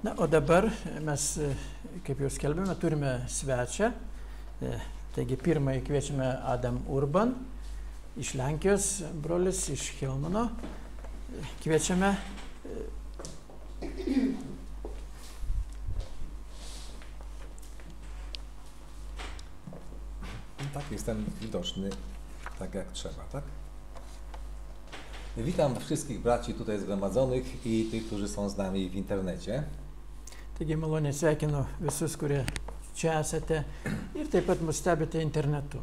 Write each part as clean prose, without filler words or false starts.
Na, o dabar mes, kaip jau skelbėme, turime svečią. Taigi pirmąjį kviečiame Adam Urban iš Lenkijos, brolis iš Helmano. Kviečiame. Tak, jestem widoczny tak jak trzeba, tak? Witam wszystkich braci tutaj zgromadzonych i tych, którzy są z nami w internecie. Taigi maloniai sveikinu visus, kurie čia esate ir taip pat mus stebite internetu.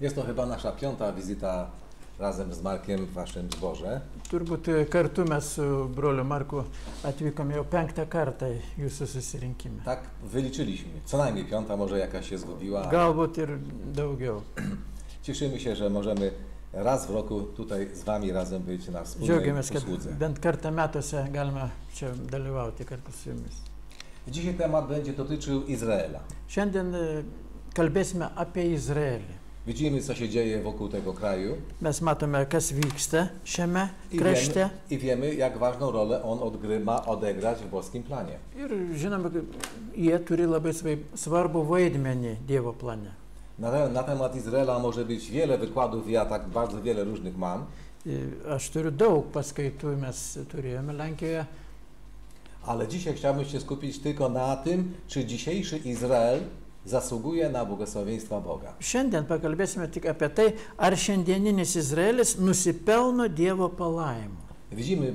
Jest to chyba nasza 5. wizyta razem z Markiem w waszym zborze. Turbūt kartu mes su broliu Marku atvykome jau 5. kartą jūsų susirinkime. Tak, wyliczyliśmy. Co najmniej 5, może jakaś się zgubiła. Galbūt ir daugiau. Cieszymy się, że możemy raz w roku tutaj z wami razem być na wspólnej Džiaugiamės, kad usłudze. bent kartą metuose galime čia dalyvauti kartu su jumis. Dzisiaj temat będzie dotyczył Izraela. Šiandien kalbėsime apie Izraelį. Widzimy, co się dzieje wokół tego kraju. Mes matome, kas vyksta šiame krašte. I wiemy, jak ważną rolę on ma odegrać w boskim planie. Ir žinome, kad jie turi labai svarbų vaidmenį Dievo plane. Na temat Izraela może być wiele wykładów, ja tak bardzo wiele różnych mam. Aš turiu daug paskaitų, mes turėjome Lenkijoje. Ale dzisiaj chciałbym się skupić tylko na tym, czy dzisiejszy Izrael zasługuje na błogosławieństwa Boga. Šiandien pakalbėsime tik apie tai, ar šiandieninis Izraelis nusipelno Dievo palaimų. Widzimy,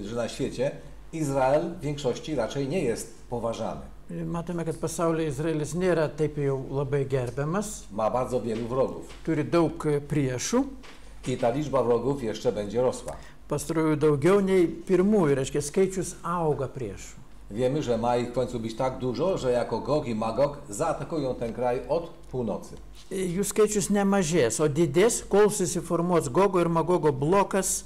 że na świecie Izrael w większości raczej nie jest poważany. Matome, kad pasaulyje Izraelis nėra taip jau labai gerbiamas. Ma bardzo wielu wrogów. Turi daug priešų. I ta liczba wrogów jeszcze będzie rosła. Pastarųjų daugiau nei pirmųjų, reiškia, skaičius auga priešų. Wiemy, że ma ich w końcu być tak dużo, że jako Gog i Magog zaatakują ten kraj od północy. Jų skaičius nemažės, o didės, kol susiformuos Gogo ir Magogo blokas.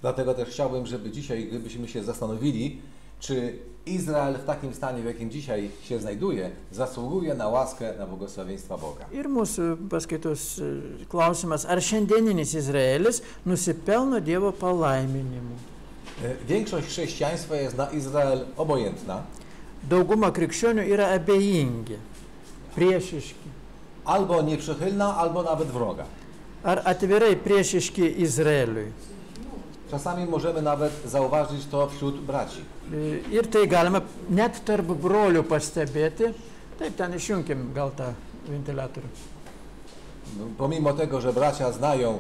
Dlatego też chciałbym, żeby dzisiaj, gdybyśmy się zastanowili, czy Izrael w takim stanie, w jakim dzisiaj się znajduje, zasługuje na łaskę, na błogosławieństwa Boga. Ir mūsų paskaitos klausimas, ar šiandieninis Izraelis nusipelno Dievo palaiminimų. Większość chrześcijaństwa jest na Izrael obojętna. Dauguma krikščionių yra abejingi, priešiški. Albo nieprzychylna, albo nawet wroga. Ar atvirai priešiški Izraeliui. Czasami możemy nawet zauważyć to wśród braci. Ir tai galima net tarp brolių pastebėti. Taip, ten išjunkim gal tą ventiliatorių. Pomimo tego, że bracia znają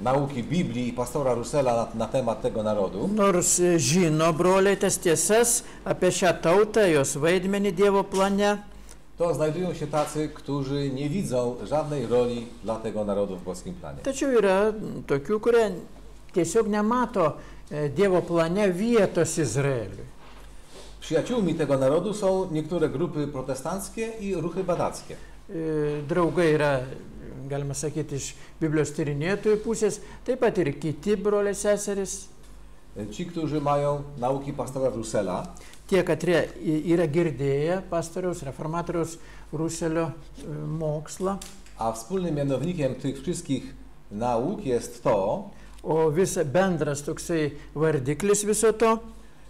nauki Biblii i pastora Russella na temat tego narodu. Nors žino broliai tas tiesas apie šią tautą, jos vaidmenį Dievo plane. To znajdują się tacy, którzy nie widzą żadnej roli dla tego narodu w boskim planie. Tačiau yra tokių, kurie tiesiog nemato Dievo plane vietos Izraeliui. Przyjaciółmi tego narodu są niektóre grupy protestanckie i ruchy badackie. Draugai yra, galima sakyti, iš Biblijos tyrinėtojų pusės, taip pat ir kiti broliai seserys. Ci, którzy mają nauki pastora Russella. Tie, katrie yra girdėję pastoriaus, reformatoriaus Russelio mokslą. A wspólnym mianownikiem tych wszystkich nauk jest to, O visa bendras toksai vardiklis viso to,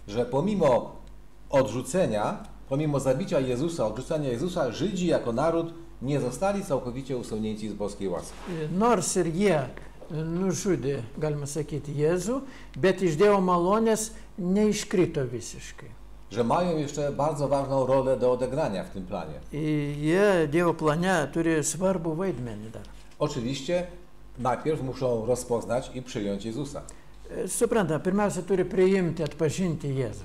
że pomimo odrzucenia, pomimo zabicia Jezusa, odrzucenia Jezusa, Żydzi jako naród nie zostali całkowicie usunięci z boskiej łaski. Nors ir jie nužudė, galima sakyti, Jėzų, bet iš Dievo malonės neiškrito visiškai. Że mają jeszcze bardzo ważną rolę do odegrania w tym planie. Jie Dievo plane turi svarbų vaidmenį dar. Oczywiście najpierw muszą rozpoznać i przyjąć Jezusa. Supranta, pirmiausia turi priimti, atpažinti Jėzų.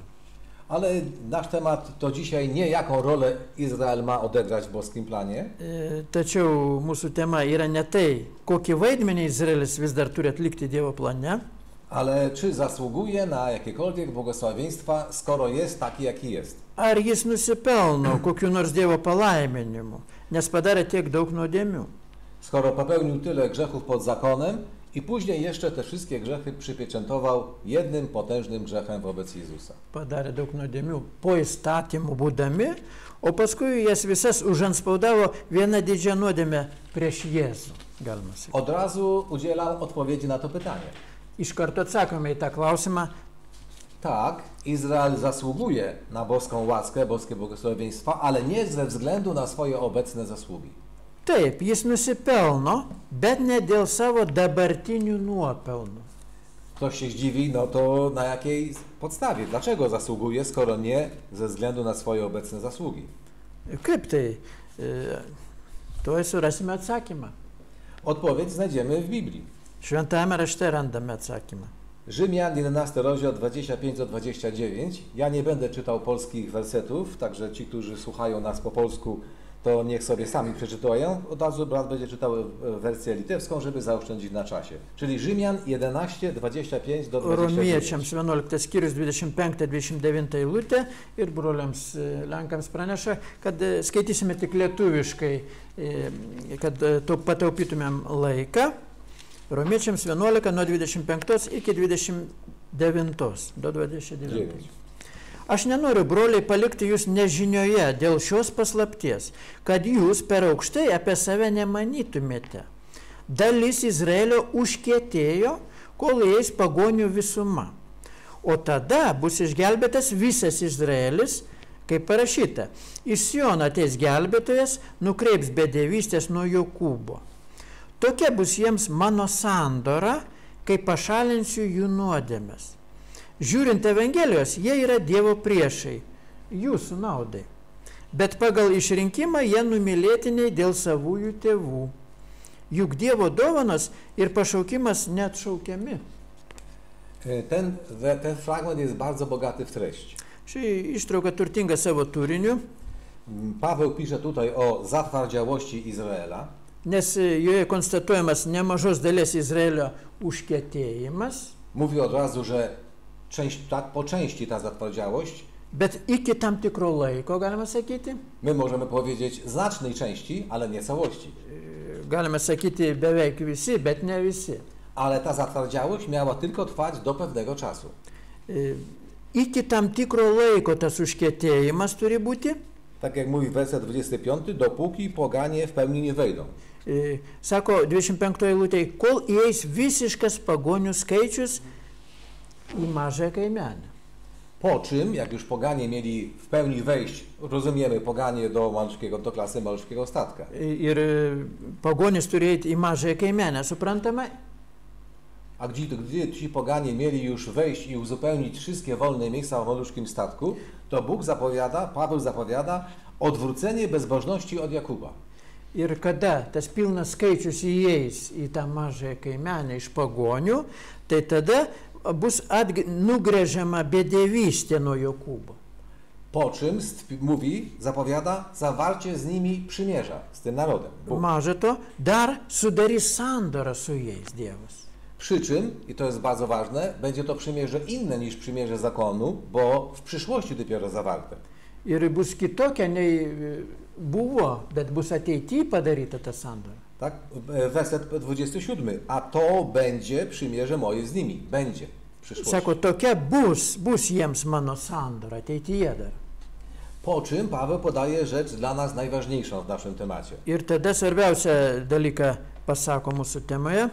Ale nasz temat to dzisiaj nie jaką rolę Izrael ma odegrać w boskim planie. Tačiau mūsų tema yra ne tai, kokį vaidmenį Izraelis vis dar turi atlikti Dievo plane. Ale czy zasługuje na jakiekolwiek błogosławieństwa, skoro jest taki, jaki jest? Ar jis nusipelno kokiu nors Dievo palaiminimu, nes padarė tiek daug nuodėmių. Skoro popełnił tyle grzechów pod zakonem i później jeszcze te wszystkie grzechy przypieczętował jednym potężnym grzechem wobec Jezusa. Padarė daug nuodėmių po įstatymų būdami, o paskui jas visas užanspaudavo viena didžia nuodėmė prieš Jėzų, galima sakyti. Od razu udzielam odpowiedzi na to pytanie. Iš karto atsakome į tą klausimą. Tak, Izrael zasługuje na boską łaskę, boskie błogosławieństwa, ale nie ze względu na swoje obecne zasługi. Taip, jis nusipelno, bet ne dėl savo dabartinių nuopelnų. Ktoś się zdziwi, no to na jakiej podstawie? Dlaczego zasługuje, skoro nie ze względu na swoje obecne zasługi? Kaip tai? Tuoj surasime atsakymą. Odpowiedź znajdziemy w Biblii. Šventajame rašte randame atsakymą. Rzymian 11 rozdział 25-29. Ja nie będę czytał polskich wersetów, także ci, którzy słuchają nas po polsku, to niech sobie sami przeczytają. Od razu brat będzie czytał wersję litewską, żeby zaoszczędzić na czasie. Czyli Rzymian 11, 25 do 29. Romiečiams 11 skyrius 25-29 eilutė ir broliams Lenkams praneša, kad skaitysime tik lietuviškai, kad pataupytumėm laiką. Romiečiams 11 nuo 25 iki 29 do 29. Aš nenoriu, broliai, palikti jūs nežinioje dėl šios paslapties, kad jūs per aukštai apie save nemanytumėte. Dalis Izraelio užkietėjo, kol eis pagonių visuma. O tada bus išgelbėtas visas Izraelis, kaip parašyta, iš Siono ateis gelbėtojas, nukreips bedevystės nuo Jokūbo. Tokia bus jiems mano sandora, kai pašalinsiu jų nuodėmes. Žiūrint Evangelijos, jie yra Dievo priešai, jūsų naudai. Bet pagal išrinkimą jie numylėtiniai dėl savųjų tėvų. Juk Dievo dovanos ir pašaukimas neatšaukiami. Ten fragment jest bardzo bogaty w treść. Ši ištrauka turtinga savo turiniu, Paweł pisze tutaj o zatwardziałości Izraela. nes joje konstatuojamas nemažos dalies Izraelio užkietėjimas, Mówi od razu, że po części ta zatwardziałość, bet iki tam tikro laiko, galima sakyti. my możemy powiedzieć znacznej części, ale nie całości. Galima sakyti beveik visi, bet ne visi. Ale ta zatwardziałość miała tylko trwać do pewnego czasu. Iki tam tikro laiko tas užkietėjimas turi būti. Tak jak mówi werset 25, dopóki poganie w pełni nie wejdą. Sako 25 eilutėje, kol įeis visiškas pagonių skaičius į mažą kaimenę. Po czym, jak już poganie mieli w pełni wejść, rozumiemy poganie do klasy maluszkiego statka. Ir pagonis turi eiti į mažą kaimenę, suprantama? A gdy ci poganie mieli już wejść i uzupełnić wszystkie wolne miejsca w maluszkim statku, to Paweł zapowiada odwrócenie bezbożności od Jakuba. Ir kada tas pilnas skaičius įeis į tą mažą kaimenę iš pagonių, tai tada bus nugręžiama bedevystė nuo Jokūbo. Po czym zapowiada zawarcie z nimi przymierza, z tym narodem. Maža to, dar sudarys sandorą su jais Dievas. Przy czym, i to jest bardzo ważne, będzie to przymierze inne niż przymierze zakonu, bo w przyszłości dopiero zawarte. Ir bus kitokia nei buvo, bet bus ateityje padaryta ta sandora. Tak? Werset 27. A to będzie przymierze moje z nimi. Będzie w przyszłości. Sako, tokia bus jiems mano sandora ateityje dar. Po czym Paweł podaje rzecz dla nas najważniejszą w naszym temacie. Ir tada svarbiausia dalyką pasako mūsų temoje,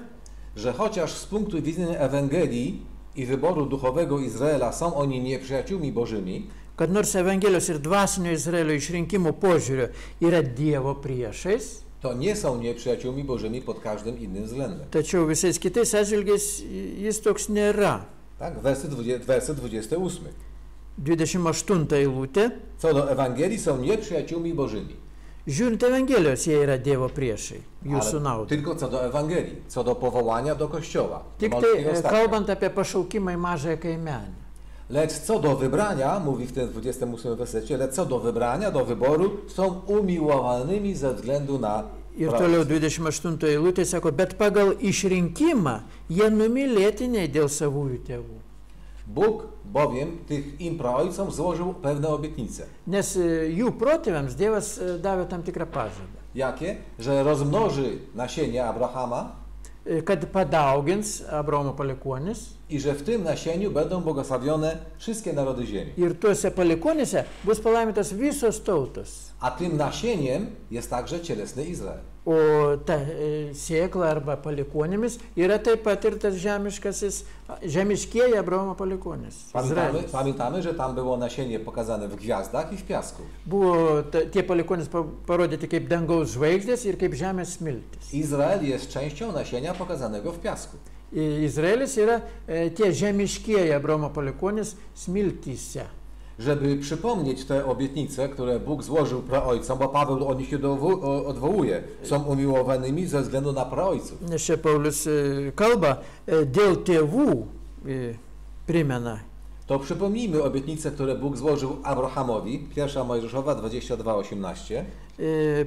że chociaż z punktu widzenia Ewangelii i wyboru duchowego Izraela są oni nieprzyjaciółmi bożymi, kad nors Evangelijos ir dvasinio Izraelio išrinkimo požiūrio yra Dievo priešais, to nie są nieprzyjaciółmi bożymi pod każdym innym względem. tačiau visais kitais atžvilgiais jis toks nėra. Tak, werset 28. 28 eilutė. Co do Ewangelii są nieprzyjaciółmi bożymi. Žiūrint Evangelijos, jie yra Dievo priešai, jūsų Ale naudai. tylko co do Ewangelii, co do powołania do Kościoła. Tik do tai, malutkiego statka. kalbant apie pašaukimą į mažąją kaimenę. Lecz co do wybrania, mówi w tym 28 wersecie, lecz co do wybrania, do wyboru, są umiłowanymi ze względu na Ir prawość. toliau 28 eilutė sako, bet pagal išrinkimą jie numylėtiniai dėl savųjų tėvų. Bóg bowiem im praojcom złożył pewne obietnice. Nes jų protėviams Dievas davė tam tikrą pažadą. Jakie? Że rozmnoży nasienie Abrahama Kad padaugins Abraomo palikuonis i że w tym nasieniu będą błogosławione wszystkie narody ziemi. Ir tuose palikuonėse bus palaimintos visos tautos. A tym nasieniem jest także cielesny Izrael. O ta sėkla arba palikuonėmis yra taip pat ir tas žemiškieji Abraomo palikuonės. Pamiętamy, że tam było nasienie pokazane w gwiazdach i w piasku. Buvo tie palikuonės parodyti kaip dangaus žvaigždės ir kaip žemės smiltis. Izrael jest częścią nasienia pokazanego w piasku. Izraelis yra tie žemiškieji Abraomo palikuonės smiltyse. Żeby przypomnieć te obietnice, które Bóg złożył praojcom, bo Paweł o nich się odwołuje, są umiłowanymi ze względu na praojców. Nes čia Paulius kalba dėl tėvų primena. To przypomnijmy obietnice, które Bóg złożył Abrahamowi, 1 Mojżeszowa 22:18.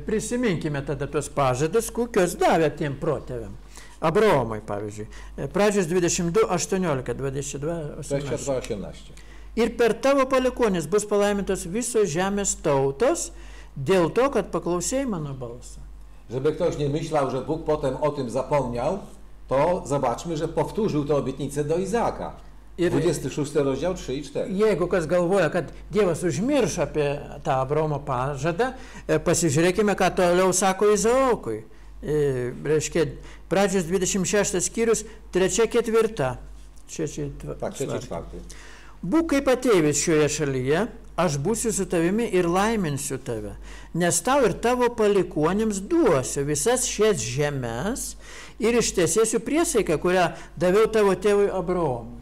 Prisiminkime tada tuos pažadus, kokios davė tiem protėviam. Abraomui, pavyzdžiui. Pradžios 22:18, 22:18. Ir per tavo palikuonis bus palaimintos visos žemės tautos dėl to, kad paklausėjai mano balsą. Żeby ktoś nie myślał, że Bóg potem o tym zapomniał, to zobaczmy, że powtórzył tę obietnicę do Izaaka. 26 rozdział 3 i 4. Jeigu kas galvoja, kad Dievas užmiršo apie tą Abraomo pažadą, pasižiūrėkime, ką toliau sako Izaokui. Reiškia, pradžios 26 skyrius, 3-4. Tak, 3-4. Būk kaip ateivis šioje šalyje, aš būsiu su tavimi ir laiminsiu tave, nes tau ir tavo palikuonėms duosiu visas šias žemes ir ištesėsiu priesaiką, kurią daviau tavo tėvui Abraomui.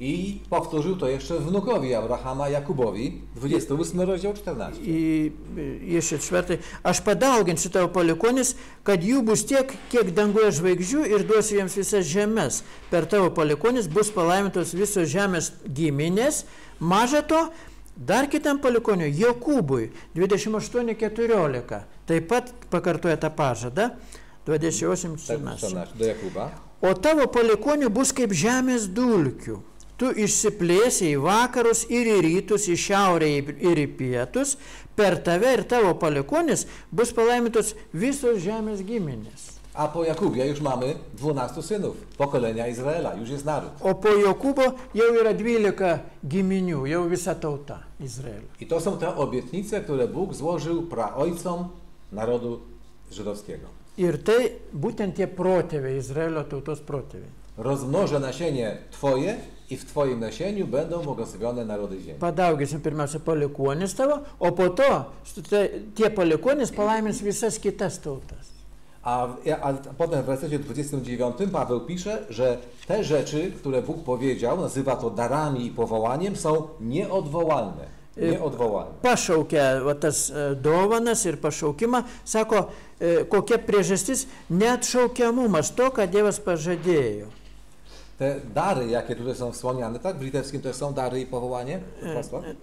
I powtórzył to jeszcze wnukowi Abrahama, Jakubowi, 28 rozdział 14. I jeszcze 4. Aš padauginsiu tavo palikuonis, kad jų bus tiek, kiek danguje žvaigždžių ir duosiu jiems visas žemes. Per tavo palikuonis bus palaimintos visos žemės giminės. Maža to, dar kitam palikoniui, Jokūbui, 28:14. Taip pat pakartoja tą pažadą, 28:14. Do Jakuba. O tavo palikonių bus kaip žemės dulkių. Tu išsiplėsi į vakarus ir į rytus, į šiaurę ir į pietus, per tave ir tavo palikuonis bus palaimintos visos žemės giminės. A po Jakubie już mamy 12 synów, pokolenia Izraela, już jest naród. O po Jokūbo jau yra 12 giminių, jau visa tauta Izraelio. I to są te obietnice, które Bóg złożył praojcom narodu żydowskiego. Ir tai būtent tie protėviai, Izraelio tautos protėviai. Rozmnożę nasienie Twoje i w Twoim nasieniu będą błogosławione narody ziemi. Padaugysim pirmiausia palikuonis tavo, o po to tie palikuonis palaimins visas kitas tautas. A potem w wersecie 29 Paweł pisze, że te rzeczy, które Bóg powiedział, nazywa to darami i powołaniem, są nieodwołalne. Nieodwołalne. Pašaukia va, tas dovanas ir pašaukimą, sako, kokia priežastis neatšaukiamumas to, ką Dievas pažadėjo. Te dary, jakie tutaj są wspomniane, tak? W litewskim też są dary i powołanie?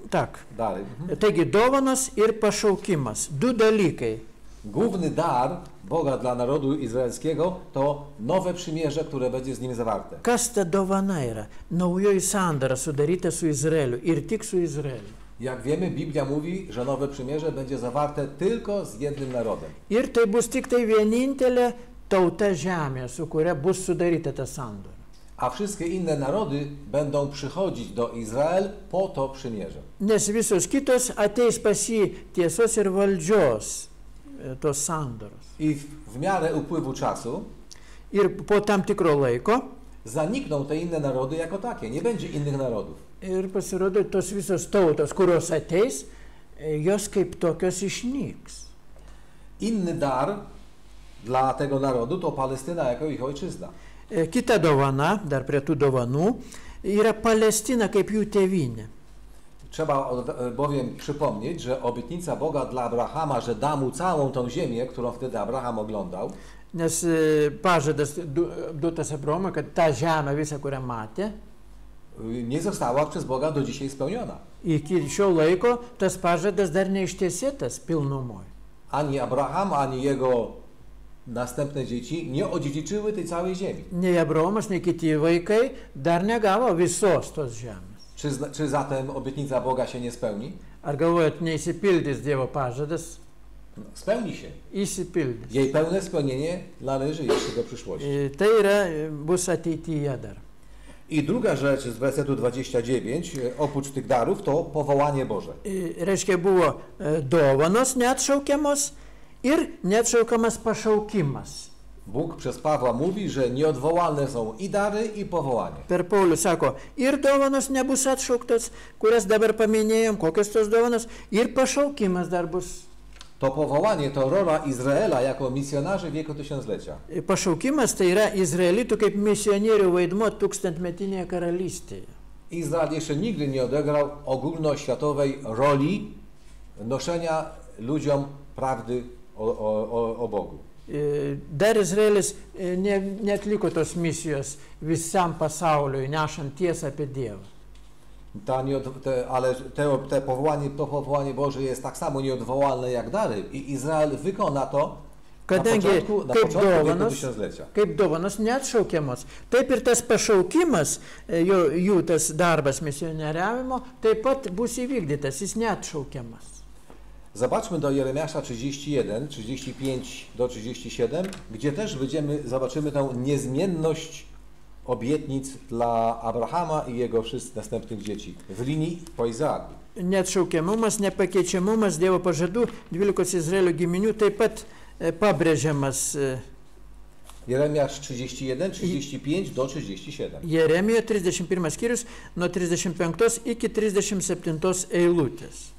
Tak. Dary. Taigi dovanas ir pašaukimas. Du dalykai. Główny dar Boga dla narodu izraelskiego to nowe przymierze, które będzie z nim zawarte. Kas ta dovana yra? Naujoji sandara sudaryta su Izraeliu ir tik su Izraeliu. Jak wiemy, Biblia mówi, że nowe przymierze będzie zawarte tylko z jednym narodem. Ir tai bus tik tai vienintelė tauta žemė, su kuria bus sudaryta ta sandora. A wszystkie inne narody będą przychodzić do Izrael po to przymierze. Nes visos kitos ateis pas jį tiesos ir valdžios tos sandoros. I w miarę upływu czasu Ir po tam tikro laiko zanikną te inne narody jako takie. Nie będzie innych narodów. ir pasirodo tos visos tautos, kurios ateis, jos kaip tokios išnyks. Inny dar dla tego narodu to Palestyna jako ich ojczyzna. Kita dovana, dar prie tų dovanų, yra Palestina kaip jų tėvynė. Trzeba bowiem przypomnieć, że obietnica Boga dla Abrahama, że da mu całą tą ziemię, którą wtedy Abraham oglądał, Nes pažadas duotas Abraomui, kad tą žemę visą, kurią matė, nie została przez Boga do dzisiaj spełniona. iki šio laiko tas pažadas dar neištesėtas pilnumoj. Ani Abraham, ani jego następne dzieci nie odziedziczyły tej całej ziemi. Nei Abraomas, nei kiti vaikai dar negavo visos tos žemės. Czy zatem obietnica Boga się nie spełni? Ar galvojat, neįsipildys Dievo pažadas? Spełni się. Įsipildys. Jej pełne spełnienie należy jeszcze do przyszłości. Tai yra, bus ateityje dar. I druga rzecz z wersetu 29, oprócz tych darów, to powołanie Boże. Reiškia, buvo dovanos neatšaukiamos ir neatšaukiamas pašaukimas. Bóg przez Pawła mówi, że nieodwołalne są i dary, i powołanie. Per Paulių sako, ir dovanos nebus atšauktos, kurias dabar paminėjom, kokios tos dovanos, ir pašaukimas dar bus. To powołanie to rola Izraela jako misjonarzy wieku tysiąclecia. Pašaukimas tai yra izraelitų kaip misionierių vaidmuo tūkstantmetinėje karalystėje. Izrael jeszcze nigdy nie odegrał ogólnoświatowej roli noszenia ludziom prawdy o Bogu. Dar Izraelis neatliko tos misijos visam pasauliui, nešant tiesą apie Dievą. Ale to powołanie Boże jest tak samo nieodwołalne jak dary i Izrael wykona to Kadangi na początku wieku tysiąclecia. Kaip dovanos neatšaukiamos, taip ir tas pašaukimas, jų tas darbas misionieriavimo, taip pat bus įvykdytas, jis neatšaukiamas. Zobaczmy do Jeremiasza 31, 35 do 37, gdzie też zobaczymy tę niezmienność obietnic dla Abrahama i jego wszystkich następnych dzieci w linii po Izaaku. Neatšaukiamumas, nepakeičiamumas Dievo pažadų 12 Izraelio giminių taip pat pabrėžiamas. Jeremiasz 31, 35 do 37. Jeremijo 31 skyrius nuo 35 iki 37 eilutės.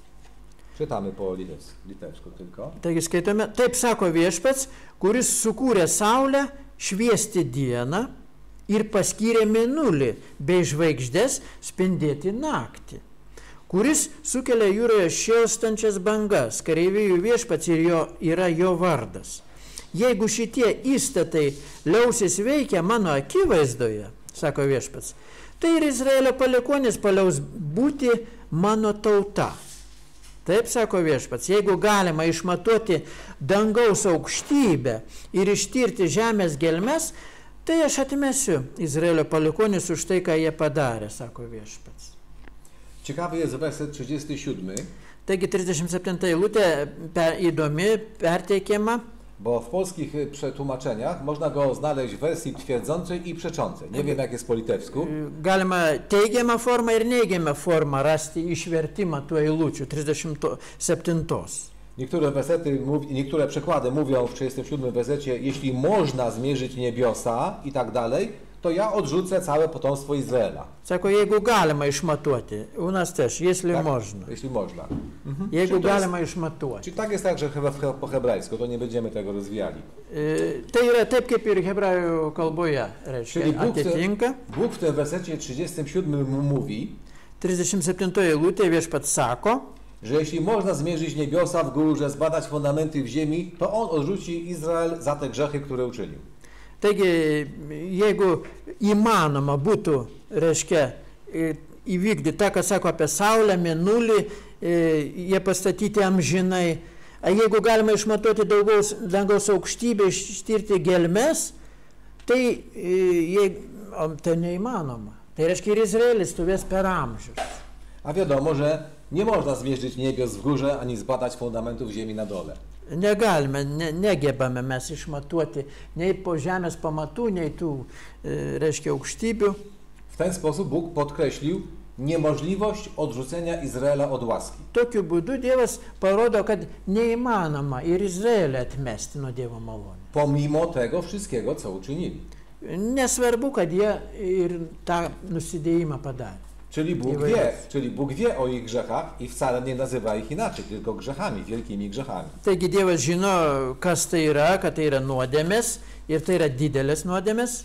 Czytamy po litewsku tylko. Taigi skaitome, taip sako Viešpats, kuris sukūrė saulę šviesti dieną ir paskyrė mėnulį bei žvaigždės spindėti naktį, kuris sukelia jūroje šėlstančias bangas, kareivijų Viešpats ir yra jo vardas. Jeigu šitie įstatai liausis veikia mano akivaizdoje, sako Viešpats, tai ir Izraelio palikuonis paliaus būti mano tauta. Taip sako Viešpats, jeigu galima išmatuoti dangaus aukštybę ir ištirti žemės gelmes, tai aš atmesiu Izraelio palikuonis už tai, ką jie padarė, sako Viešpats. Ciekawy jest werset 37. Taigi 37 eilutė įdomi, perteikiama. Bo w polskich przetłumaczeniach można go znaleźć w wersji twierdzącej i przeczącej. Nie wiem, jak jest po litewsku. Galima teigiamą formą ir neigiamą formą rasti išvertimą tų eilučių 37. Niektóre przekłady mówią w 37 wersecie, jeśli można zmierzyć niebiosa i tak dalej, to ja odrzucę całe potomstwo Izraela. Sako, jeigu galima išmatuoti, u nas też, jeśli tak, można. Jeśli można. Jeigu galima išmatuoti. Czyli tak jest tak, że chyba po hebrajsku, to nie będziemy tego rozwijali. Tai yra taip, kaip ir hebrajų kalboje reiškia, atitinka. Bóg w tym wersecie 37 mówi, 37 eilutė Viešpats sako, że jeśli można zmierzyć niebiosa w górze, zbadać fundamenty w ziemi, to on odrzuci Izrael za te grzechy, które uczynił. Taigi, jeigu įmanoma būtų, reiškia, įvykdyti tą, ką sako apie Saulę, mėnulį, jie pastatyti amžinai, jeigu galima išmatuoti dangaus aukštybę, ištirti gelmes, tai neįmanoma. Tai reiškia, ir Izraelis stovės per amžius. A wiadomo, że nie można zmierzyć niebios w górze, ani zbadać fundamentów ziemi na dole. Negalime, negebame mes išmatuoti nei po žemės pamatų, nei tų, reiškia, aukštybių. W ten sposób Bóg podkreślił niemożliwość odrzucenia Izraela od łaski. Tokiu būdu Dievas parodo, kad neįmanoma ir Izraelį atmesti nuo Dievo malonės. Pomimo tego wszystkiego, co uczynili. Nesvarbu, kad jie ir tą nusidėjimą padarė. Czyli Bóg wie o ich grzechach i wcale nie nazywa ich inaczej, tylko grzechami, wielkimi grzechami. Taigi Dievas žino, kas tai yra, kad tai yra nuodėmės ir tai yra didelės nuodėmės.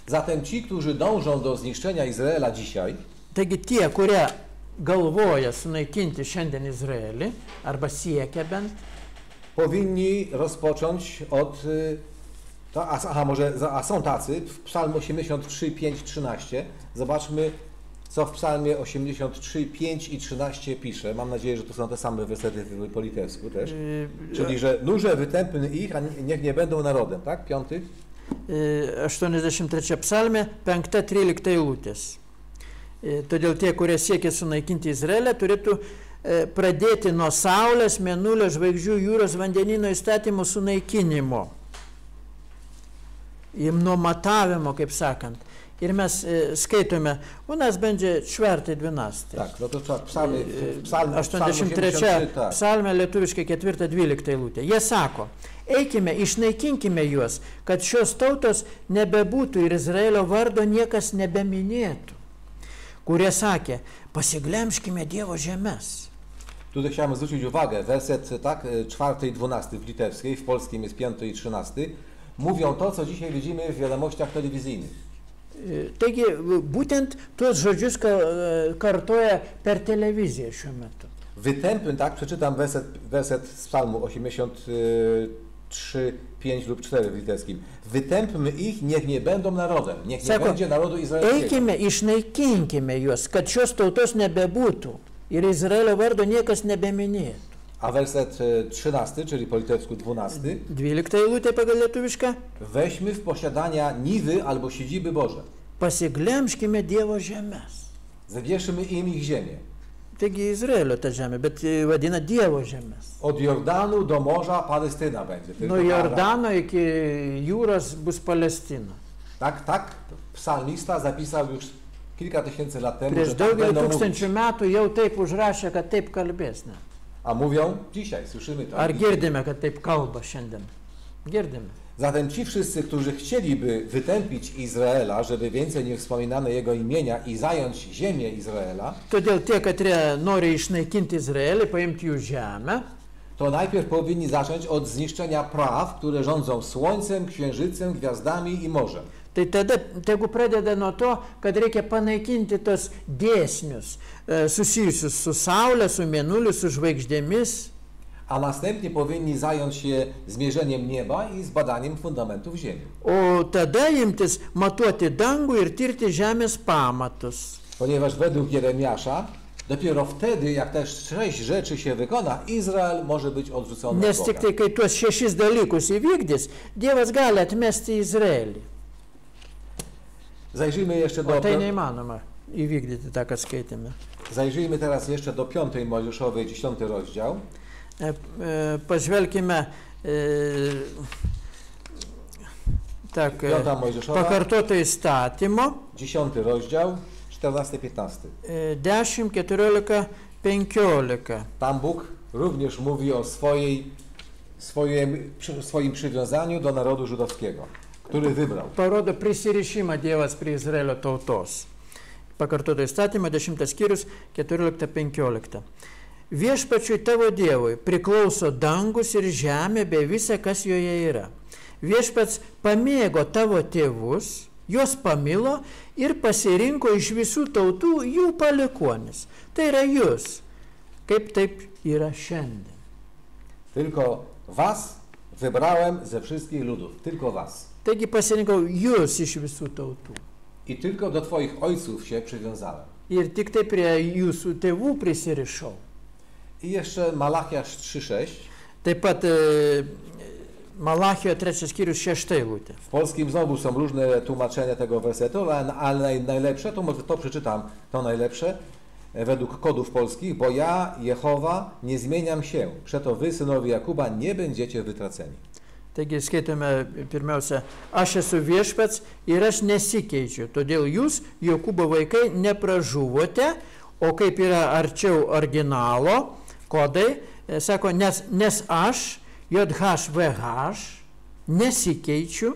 Zatem ci, którzy dążą do zniszczenia Izraela dzisiaj, taigi tie, kurie galvoja sunaikinti šiandien Izraelį, arba siekia bent, powinni rozpocząć od... są tacy, w Psalmie 83, 5, 13, zobaczmy, co w Psalmie 83, 5 i 13 pisze. Mam nadzieję, że to są te same wersety po litewsku też. Czyli, że nurze wytępny ich, a niech nie będą narodem, tak? 5. 83 psalmė, 5-13 eilutės. Todėl tie, kurie siekia sunaikinti Izraelį, turėtų pradėti nuo Saulės, mėnulio, žvaigždžių, jūros, vandenino įstatymų sunaikinimo. Nuo matavimo, kaip sakant. Ir mes skaitome, u nas będzie 4-12. Tak, no to psalmy, 83 tak. psalmė lietuviškai 4-12 eilutė. Jie sako, eikime, išnaikinkime juos, kad šios tautos nebebūtų ir Izraelio vardo niekas nebeminėtų, kurie sakė, pasiglemškime Dievo žemes. Tutaj chciałem zwrócić uwagę, werset tak, 4 i 12 w litewskiej, w polskim jest 5 i 13, mówią to, co dzisiaj widzimy w wiadomościach telewizyjnych. Taigi, būtent tuos žodžius kartoja per televiziją šiuo metu. Wytępmy, tak, przeczytam werset z psalmu 83, 5 lub 4 w litewskim. Wytępmy ich, niech nie będą narodem, niech nie będzie narodu izraelskiego. Eikime, išnaikinkime juos, kad šios tautos nebebūtų ir Izraelio vardo niekas nebeminėtų. A werset 13, czyli po litewsku 12. 12 eilutė pagal lietuvišką. Weźmy w posiadania niwy albo siedziby Boże. Pasiglemškime Dievo žemes. Zabierzmy im ich ziemię. Taigi Izraelio ta žemė, bet vadina Dievo žemes. Od Jordanu do morza Palestyna będzie. Nuo Jordano iki jūros bus Palestina. Tak, psalmista zapisał już kilka tysięcy lat temu, Prieš że tak daugelį będą tūkstančių mówić. metų jau taip užrašė, kad taip kalbės. Ne? A mówią dzisiaj, słyszymy to. Ar girdime, kad taip kalba šiandien? Girdime. Zatem ci wszyscy, którzy chcieliby wytępić Izraela, żeby więcej nie wspominano jego imienia i zająć ziemię Izraela, Todėl tie, katrie nori išnaikinti Izraelį, paimti jų žemę, to najpierw powinni zacząć od zniszczenia praw, które rządzą słońcem, księżycem, gwiazdami i morzem. tai tada tegu pradeda nuo to, kad reikia panaikinti tos dėsnius susijusius su Saule, su Mėnuliu, su žvaigždėmis. A następnie powinni zająć się zmierzeniem nieba i zbadaniem fundamentów ziemi. O tada imtis matuoti dangų ir tirti žemės pamatus. Ponieważ według Jeremiasza dopiero wtedy, jak te 6 rzeczy się wykona, Izrael może być odrzucony Nes od tik Boga. tai, kai tuos 6 dalykus įvykdys, Dievas gali atmesti Izraelį. Zajrzyjmy jeszcze O tai do... neįmanoma įvykdyti tą, ką skaitėme. Zajrzyjmy teraz jeszcze do 5 Mojżeszowej, 10 rozdział. Pažvelkime, tak, Piąta Mojżeszowa, pakartoto įstatymo 10 rozdział, 14-15. 10, 14, 15. Tam Bóg również mówi o swoim przywiązaniu do narodu żydowskiego, który wybrał. Parodo prisirišimą Dievas prie Izraelio tautos. Pakartoto įstatymo 10 skyrius 14-15. Viešpačiui tavo Dievui priklauso dangus ir žemė bei visa, kas joje yra. Viešpats pamėgo tavo tėvus, juos pamilo ir pasirinko iš visų tautų jų palikuonis. Tai yra jūs, kaip taip yra šiandien. Tylko was wybrałem ze wszystkich ludów, tylko was. Taigi pasirinkau jūs iš visų tautų. I tylko do twoich ojców się przywiązałem. Ir tik tai prie jūsų tėvų prisirišau. I jeszcze Malachiasz 3,6. Taip pat Malachijo 3 skyrius 6 eilutė. W polskim znowu są różne tłumaczenia tego wersetu, ale najlepsze, to może to przeczytam, to najlepsze, według kodów polskich, bo ja, Jehowa, nie zmieniam się, przeto wy, synowie Jakuba, nie będziecie wytraceni. Taigi skaitome pirmiausia, aš esu viešpats ir aš nesikeičiu, todėl jūs, Jokūbo vaikai, nepražuvote, o kaip yra arčiau originalo kodai, sako, nes aš, JHVH, nesikeičiu,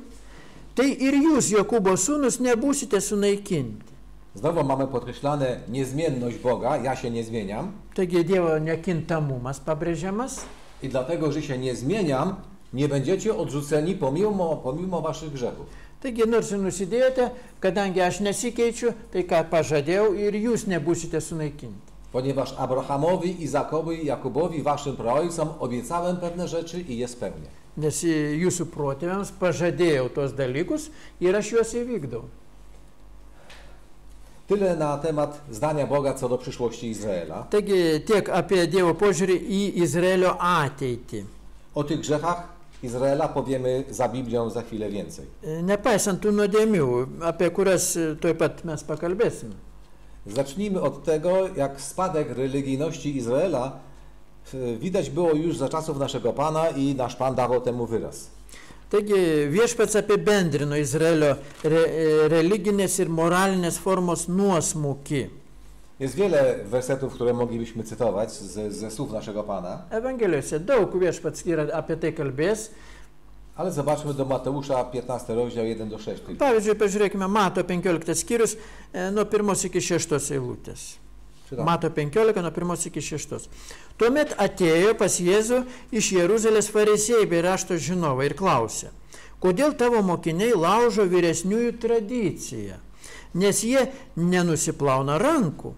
tai ir jūs, Jokūbo sūnus, nebūsite sunaikinti. Znowu mamy podkreślane niezmienność Boga, ja się nie zmieniam. Taigi Dievo nekintamumas pabrėžiamas. I dlatego, że się nie zmieniam, nie będziecie odrzuceni pomimo waszych grzechów. Taigi nors ir nusidėjote, kadangi aš nesikeičiu, tai ką pažadėjau ir jūs nebūsite sunaikinti. Ponieważ Abrahamowi, Izakowi i Jakubowi, waszym praojcom, obiecałem pewne rzeczy i je spełnię. Nes jūsų protėviams pažadėjau tos dalykus ir aš juos įvykdau. Tyle na temat zdania Boga co do przyszłości Izraela. Taigi tiek apie Dievo požiūrį į Izraelio ateitį. O tych grzechach Izraela powiemy za Biblią za chwilę więcej. Nepaisant tų nuodėmių, apie kurias tuoj pat mes pakalbėsime. Zacznijmy od tego, jak spadek religijności Izraela widać było już za czasów naszego Pana i nasz Pan dawał temu wyraz. Taigi viešpats apibendrino Izraelio religinės ir moralinės formos nuosmukį. Jest wiele wersetów, które moglibyśmy cytować ze słów naszego Pana. Evangelijose daug viešpats yra apie tai kalbės. Ale zobaczmy do Mateusza 15 rozdział 1-6. Pavyzdžiui, pažiūrėkime Mato 15 skyrius nuo 1 iki 6 eilutės. Czytam. Mato 15 nuo 1 iki 6. Tuomet atėjo pas Jėzų iš Jeruzalės farisėjai bei rašto žinovai ir klausė, kodėl tavo mokiniai laužo vyresniųjų tradiciją, nes jie nenusiplauna rankų,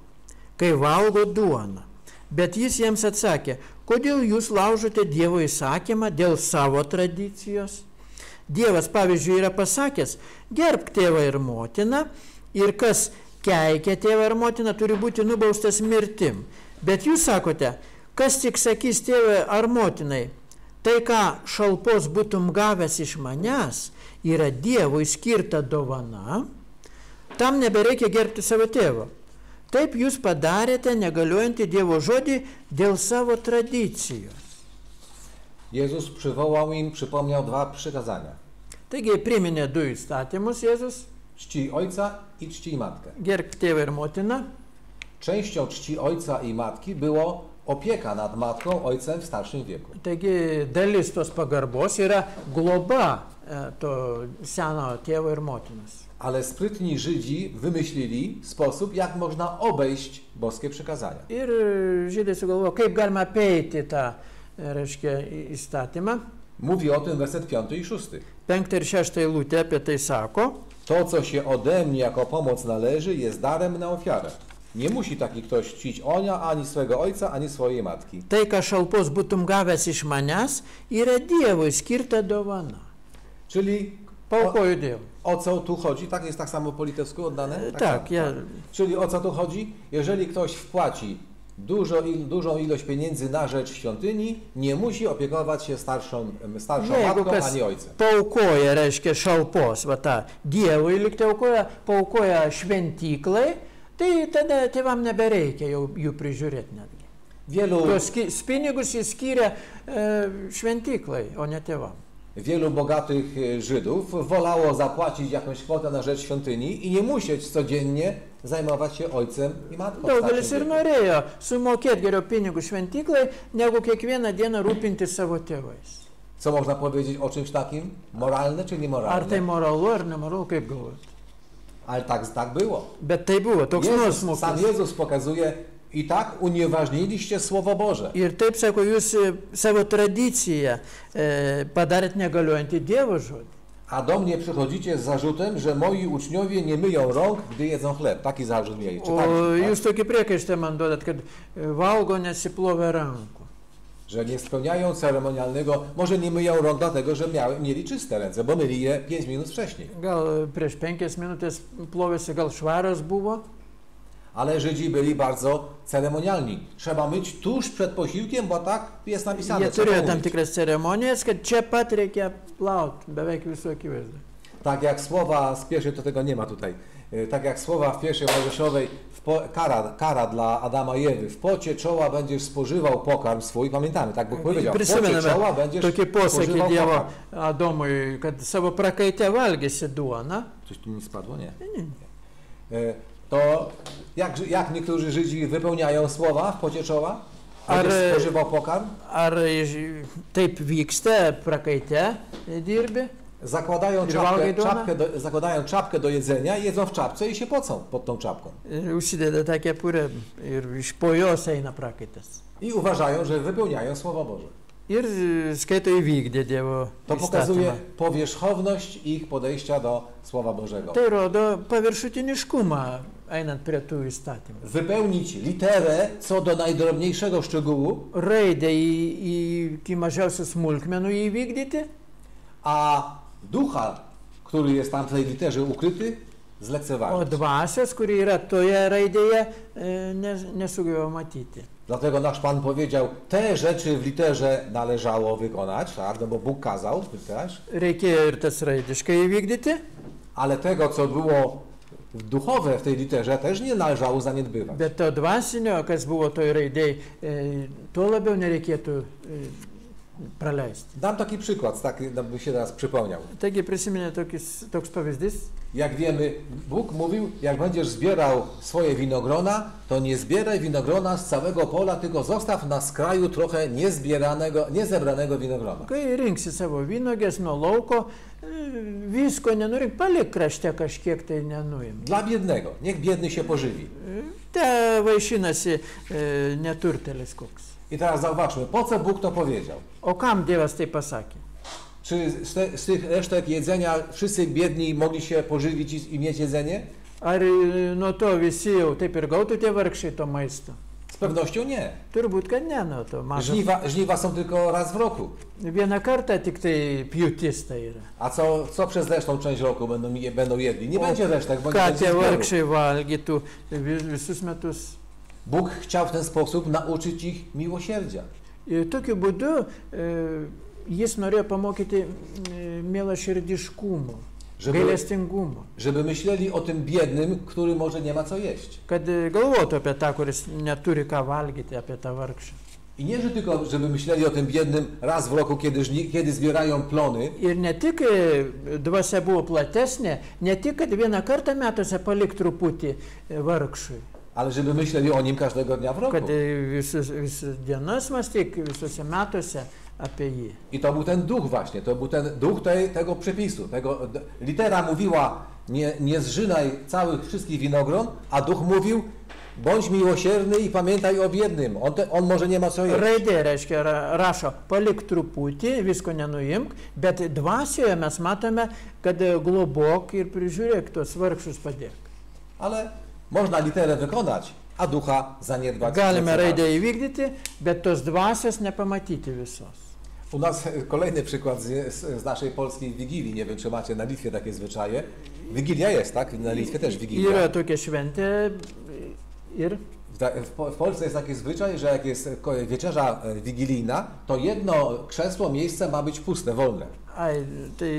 kai valgo duoną. Bet jis jiems atsakė, kodėl jūs laužote Dievo įsakymą dėl savo tradicijos? Dievas, pavyzdžiui, yra pasakęs, gerbk tėvą ir motiną, ir kas keikia tėvą ir motiną, turi būti nubaustas mirtim. Bet jūs sakote, kas tik sakys tėvai ar motinai, tai ką šalpos būtum gavęs iš manęs, yra Dievui skirta dovana, tam nebereikia gerbti savo tėvo. Taip jūs padarėte negaliuojantį Dievo žodį dėl savo tradicijos. Jezus przypomniał dwa przykazania. Taigi priminė du įstatymus Jėzus. Czci ojca i czci matkę. Gerbk tėvą ir motiną. Częścią czci ojca i matki było opieka nad matką, ojcem w starszym wieku. Taigi dalis tos pagarbos yra globa to seno tėvo ir motinos. Ale sprytni Żydzi wymyślili sposób, jak można obejść boskie przykazania. Ir žydai sugalvojo, kaip galima apeiti tą, reiškia, įstatymą. Mówi o tym werset 5 i 6. 5 ir 6 eilutė apie tai sako. To, co się ode mnie jako pomoc należy, jest darem na ofiarę. Nie musi taki ktoś czcić ani swego ojca, ani swojej matki. Tai, ką šalpos būtum gavęs iš manęs, yra Dievui skirta dovana. Czyli Paukoju Dievui. o co tu chodzi? Tak jest tak samo po litewsku oddane? Tak, ja... Czyli o co tu chodzi? Jeżeli ktoś wpłaci dużą ilość pieniędzy na rzecz świątyni, nie musi opiekować się starszą matką ani ojcem. Paukoja, reiškia, šalpos, va tą Dievui likti paukoja šventyklai, tai tada tėvam nebereikia jų prižiūrėti netgi. Tuos pinigus jis skiria šventyklai, o ne tėvam. Wielu bogatych Żydów wolało zapłacić jakąś kwotę na rzecz świątyni i nie musieć codziennie zajmować się ojcem i matką. Daugelis ir norėjo sumokėti geriau pinigus šventyklai, negu kiekvieną dieną rūpinti savo tėvais. Co można powiedzieć o czymś takim? Moralne czy niemoralne? Ar tai moralu, ar nemoralu, kaip galvojate? Ale tak było. Bet tai buvo toks nuosmukis. Sam Jezus pokazuje, i tak unieważniliście Słowo Boże. Ir taip sako, jūs savo tradiciją padarėt negaliuojantį Dievo žodį. A do mnie przychodzicie z zarzutem, że moi uczniowie nie myją rąk, gdy jedzą chleb. Taki zarzut mieli. O jūs tokį priekaištą man duodat, kad valgo nesiplovę rankų. Że nie spełniają ceremonialnego, może nie myją rąk dlatego, że mieli czyste ręce, bo myli je 5 minut wcześniej. Gal prieš 5 minutės plovėsi, gal švaros buvo. Ale Żydzi byli bardzo ceremonialni. Trzeba myć tuż przed posiłkiem, bo tak jest napisane. Jie turėjo tam tikras ceremonijas, kad čia pat reikia plauti, beveik visų akivaizdoj. Tak jak słowa z pierwszej, to tego nie ma tutaj, tak jak słowa w pierwszej Mojżeszowej, kara dla Adama i Ewy, w pocie czoła będziesz spożywał pokarm swój, pamiętamy, tak Bóg powiedział, w pocie czoła będziesz spożywał Dievo pokarm. Adomui, kad savo prakaite valgysi duoną. Coś tu nie spadło? Nie. To jak niektórzy Żydzi wypełniają słowa w pocie czoła? Będziesz spożywał pokarm? Ar taip vyksta prakaite dirbi? Zakładają czapkę do jedzenia, jedzą w czapce i się pocą pod tą czapką. Užsideda tą kepurę ir iš po jos eina prakaitas. I uważają, że wypełniają Słowo Boże. Ir skaito įvykdė Dievo To pokazuje powierzchowność ich podejścia do Słowa Bożego. Tai rodo paviršutiniškumą einant prie tų įstatymų. Wypełnić literę co do najdrobniejszego szczegółu, Raidę iki mažiausių smulkmenų įvykdyti, a ducha, który jest tam w tej literze ukryty, zlekceważyć. o dvasios, kuri yra toje raidėje, nesugebėjo matyti. Dlatego nasz Pan powiedział, te rzeczy w literze należało wykonać, tak, no bo Bóg kazał, też, Reikėjo ir tas raidiškai įvykdyti, ale tego, co było duchowe w tej literze, też nie należało zaniedbywać. bet to dvasinio, kas buvo toj raidėj, tuo labiau nereikėtų praleisti. Dam taki przykład, tak bym się teraz przypomniał. Taigi prisiminė toks pavyzdys. Jak wiemy, Bóg mówił, jak będziesz zbierał swoje winogrona, to nie zbieraj winogrona z całego pola, tylko zostaw na skraju trochę niezebranego winogrona. Kai rinksi savo vynogės nuo lauko, visko nenurink, palik krašte kažkiek tai nenuim. Dla biednego, niech biedny się pożywi. Te vaišinasi neturtelis koks. I teraz zauważmy, po co Bóg to powiedział? O kam Dievas tai pasakė? Czy z tych resztek jedzenia wszyscy biedni mogli się pożywić i mieć jedzenie? Ar nuo to visi jau taip ir gautų tie vargšai to maisto? Z pewnością nie. Turbūt, kad ne, nuo to mažo. Żniwa są tylko raz w roku. Vieną kartą tik tai pjūtis tai yra. A co przez resztą część roku będą jedli? Nie będzie resztek, bo nie Ką będzie tie zbioru. vargšai valgytų visus metus? Bóg chciał w ten sposób nauczyć ich miłosierdzia. Ir tokiu būdu jis norėjo pamokyti mielaširdiškumo, gailestingumo. Żeby myśleli o tym biednym, który może nie ma co jeść. Kad galvotų apie tą, kuris neturi ką valgyti, apie tą vargšą. I nie, że tylko, żeby myśleli o tym biednym raz w roku, kiedy zbierają plony, Ir ne tik dvasia buvo platesnė, ne tik, kad vieną kartą metuose palik truputį vargšui, ale żeby myśleli o nim każdego dnia w roku. kad visus dienas mąstyk, visuose metuose apie jį. I to był ten duch właśnie, to był ten duch tego przepisu. Litera mówiła, nie zżynaj wszystkich winogron, a duch mówił, bądź miłosierny i pamiętaj o biednym. On może nie ma co jeść. Raidė reiškia, rašo, palik truputį, visko nenuimk, bet dvasioje mes matome, kad globok ir prižiūrėk tuos vargšus padėk. Ale można literę wykonać, a ducha zaniedbać. Galime raidę įvykdyti, bet tos dvasios nepamatyti visos. U nas kolejny przykład z naszej polskiej Wigilii. Nie wiem, czy macie na Litwie takie zwyczaje. Wigilia jest, tak? Na Litwie też Wigilia. Yra tokia šventė ir W Polsce jest taki zwyczaj, że jak jest wieczerza wigilijna, to jedno krzesło, miejsce ma być puste, wolne. ai, tai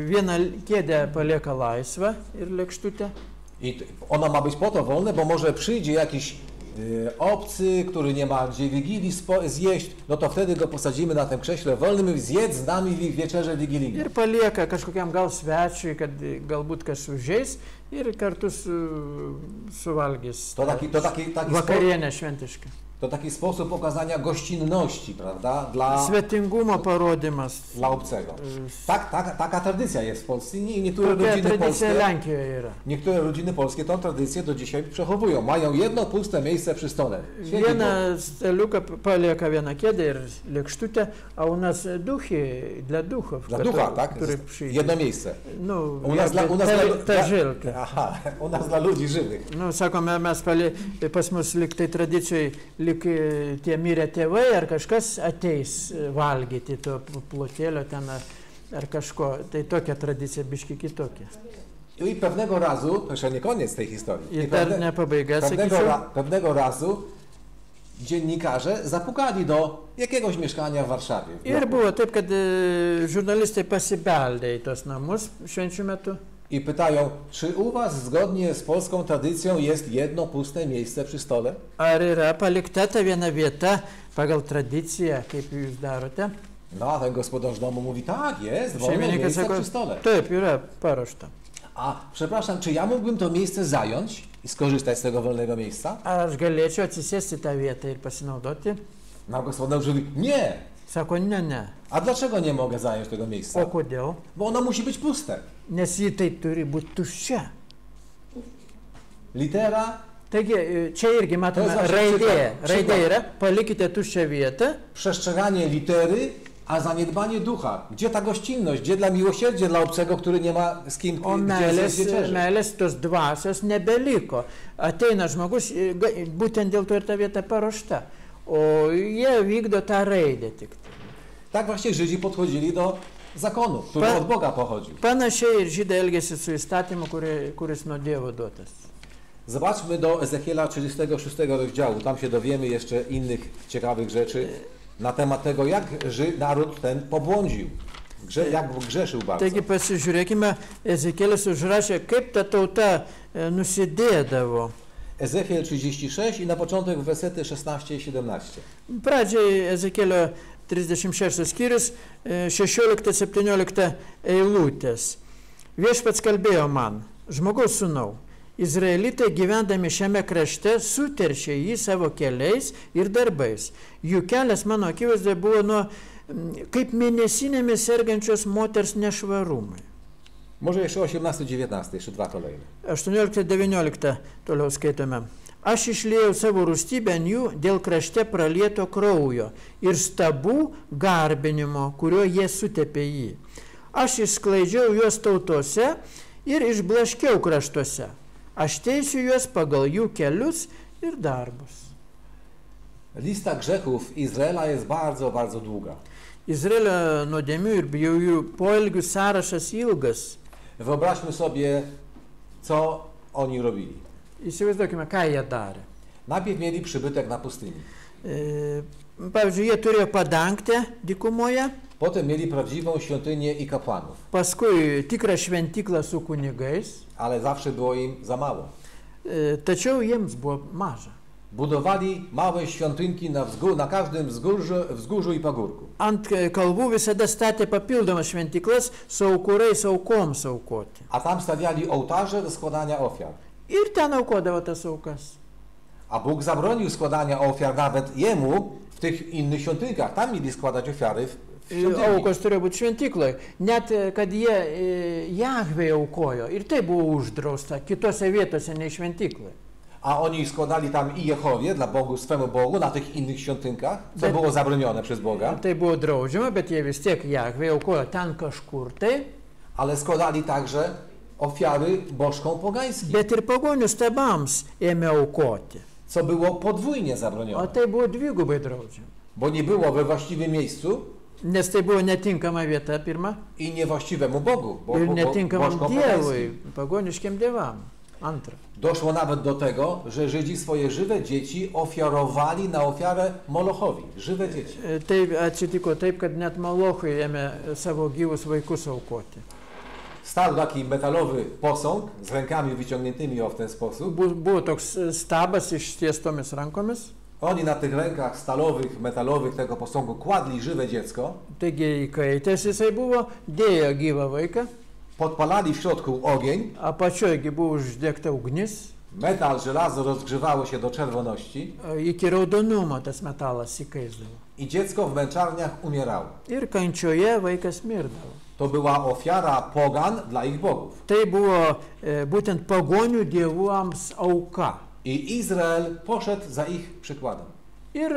vieną kėdę palieka laisvą ir lėkštutę. I ona ma być po to wolne, bo może przyjdzie jakiś obcy, który nie ma gdzie Wigilii zjeść, no to wtedy go posadzimy na tym krześle wolnym i zjedz z nami wieczerzę wigilijną. Ir palieka kažkokiam gal svečiui, kad galbūt kas užeis ir kartu suvalgys vakarienę šventišką. To taki sposób okazania gościnności, prawda, Svetingumo parodymas. dla obcego. Taka tradycja jest w Polsce i niektóre rodziny polskie tą tradycję do dzisiaj przechowują. Mają jedno puste miejsce przy stole. Vieną staliuką palieka vieną kėdę ir lėkštutę, a u nas duchy, dla duchów. Dla ducha, tak? Jedno miejsce. No, ta žilka. Aha, u nas dla ludzi żywych. Nu, sakome, mes pas mus lik tai tradicijai, lik tie mirę tėvai ar kažkas ateis valgyti to plotėlio ten ar kažko. Tai tokia tradicija biški kitokia. I pewnego razu, to jeszcze nie koniec tej historii, pewnego razu dziennikarze zapukali do jakiegoś mieszkania w Warszawie. Ir buvo taip, kad žurnalistai pasibeldė į tos namus švenčių metu. I pytają, czy u was zgodnie z polską tradycją jest jedno puste miejsce przy stole? Ar yra palikta ta viena vieta pagal tradiciją, kaip jūs darote? No, a ten gospodarz domu mówi, tak, jest wolne miejsce przy stole. Taip, yra paruošta. A, przepraszam, czy ja mógłbym to miejsce zająć i skorzystać z tego wolnego miejsca? Ar aš galėčiau atsisėsti tą vietą ir pasinaudoti? No, gospodarz mówi, nie. Sako, ne. A dlaczego nie mogę zająć tego miejsca? O kodėl? Bo ono musi być puste. Nes ji tai turi būti tuščia. Litera. Taigi, čia irgi matome raidė yra, palikite tuščią vietą. Przestrzeganie litery, a zaniedbanie ducha. Gdzie ta gościnność? Gdzie dla miłosierdzia dla obcego, który nie ma z kim O meilės tos dvasios nebeliko. Ateina žmogus, būtent dėl to ir ta vieta paruošta. O jie vykdo tą raidę tik. Tak właśnie Żydzi podchodzili do zakonu, który od Boga pochodził. Panašiai ir žydai elgėsi su įstatymu, kuris nuo Dievo duotas. Zobaczmy do Ezechiela 36 rozdziału. Tam się dowiemy jeszcze innych ciekawych rzeczy na temat tego, jak naród ten pobłądził, jak grzeszył bardzo. Taigi pasižiūrėkime, Ezekielis užrašė, kaip ta tauta nusidėdavo. Ezechiel 36 i na początek wersety 16 i 17. Pradžiai Ezekielio 36 skyrius, 16-17 eilutės. Viešpats kalbėjo man, žmogaus sūnau, Izraelitai gyvendami šiame krašte suteršė jį savo keliais ir darbais. Jų kelias mano akivaizdoje buvo kaip mėnesinėmis sergančios moters nešvarumai. Może jeszcze 18-19, jeszcze dwa kolejne. 18-19 toliau skaitome. Aš išliejau savo rūstybę ant jų dėl krašte pralieto kraujo ir stabų garbinimo, kuriuo jie sutepė jį. Aš išsklaidžiau juos tautose ir išblaškiau kraštuose. Aš teisiu juos pagal jų kelius ir darbus. Lista grzechów Izraela jest bardzo, bardzo długa. Izraelio nuodėmių ir bjaurių poelgių sąrašas ilgas. Wyobraźmy sobie, co oni robili. Įsivaizduokime, ką jie darė. Najpierw mieli przybytek na pustyni. Pavyzdžiui, jie turėjo padangtę dykumoje. Potem mieli prawdziwą świątynię i kapłanów. Paskui tikrą šventyklą su kunigais. Ale zawsze było im za mało. Tačiau jiems buvo maža. Budowali małe świątynki na każdym wzgórzu i pagórku. Ant kalvų visada statė papildomas šventyklas su aukurais aukoms aukoti. A tam stawiali ołtarze do składania ofiar. Ir ten aukodavo tas aukas. A Bóg zabronił składania ofiar nawet jemu w tych innych świątynkach. Tam mieli składać ofiary w świątyni. Aukos turėjo būti šventykloje. Net kad jie Jahvei aukojo. Ir tai buvo uždrausta kitose vietose nei šventykloje. A oni składali tam i Jehowie, dla Bogu, swemu Bogu, na tych innych świątynkach, co było zabronione przez Boga. Tai buvo draudžiama, bet jie vis tiek Jahvei aukojo ten kažkur tai. Ale składali także ofiary bożkom pogańskim. Bet ir pagonių stabams ėmė aukoti. Co było podwójnie O zabronione. tai buvo dvigubai draudžiama. Bo nie było we właściwym miejscu Nes tai buvo netinkama vieta pirma. i niewłaściwemu Bogu, Ir netinkamam bożkom Dievui, pogańskim. pagoniškiam dievam. Antra. Doszło nawet do tego, że Żydzi swoje żywe dzieci ofiarowali na ofiarę Molochowi. Żywe dzieci. Tai atsitiko taip, kad net Molochui ėmė savo gyvus vaikus aukoti. Stał taki metalowy posąg z rękami wyciągniętymi w ten sposób. Buvo toks stabas ištiestomis rankomis. Oni na tych rękach stalowych, metalowych tego posągu kładli żywe dziecko. Taigi įkaitęs jisai buvo, dėjo gyvą vaiką, Podpalali w środku ogień. apačioje buvo uždegta ugnis, Metal, żelazo rozgrzewało się do czerwoności. iki raudonumo tas metalas įkaisdavo. I dziecko w męczarniach umierało. Ir kančioje vaikas mirdavo. To była ofiara pogan dla ich bogów. Tai buvo būtent pagonių dievams auka. I Izrael poszedł za ich przykładem. Ir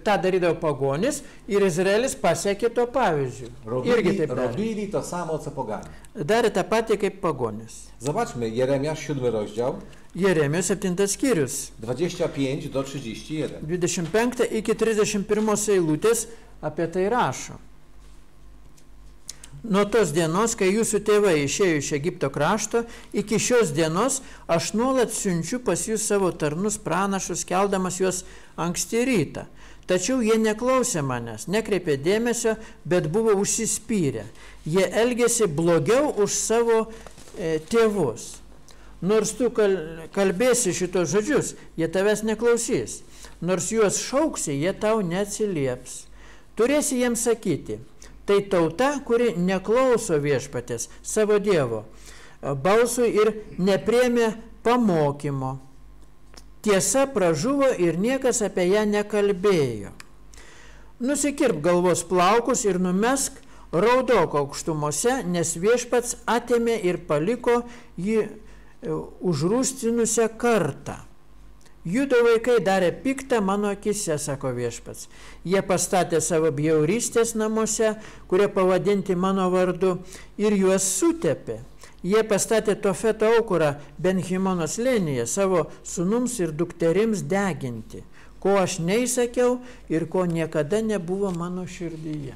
tą darydavo pagonis ir Izraelis pasiekė to pavyzdžiu. Irgi taip darė. Robili to samo, co poganie. Darė tą patį kaip pagonis. Zobaczmy, Jeremiasz 7 rozdział, Jeremijos 7 skyrius. 25 do 31. 25 iki 31 eilutės apie tai rašo. Nuo tos dienos, kai jūsų tėvai išėjo iš Egipto krašto, iki šios dienos aš nuolat siunčiu pas jūs savo tarnus pranašus, keldamas juos anksti rytą. Tačiau jie neklausė manęs, nekreipė dėmesio, bet buvo užsispyrę. Jie elgėsi blogiau už savo tėvus. Nors tu kalbėsi šitos žodžius, jie tavęs neklausys. Nors juos šauksi, jie tau neatsilieps. Turėsi jiems sakyti, tai tauta, kuri neklauso viešpatės savo Dievo balsų ir nepriėmė pamokymo. Tiesa pražuvo ir niekas apie ją nekalbėjo. Nusikirp galvos plaukus ir numesk raudok aukštumose, nes viešpats atėmė ir paliko jį užrūstinusią kartą. Judo vaikai darė piktą mano akise, sako viešpats. Jie pastatė savo bjaurystės namuose, kurie pavadinti mano vardu, ir juos sutepė. Jie pastatė Tofeto aukurą Benhimono slėnyje savo sūnums ir dukterims deginti, ko aš neįsakiau ir ko niekada nebuvo mano širdyje.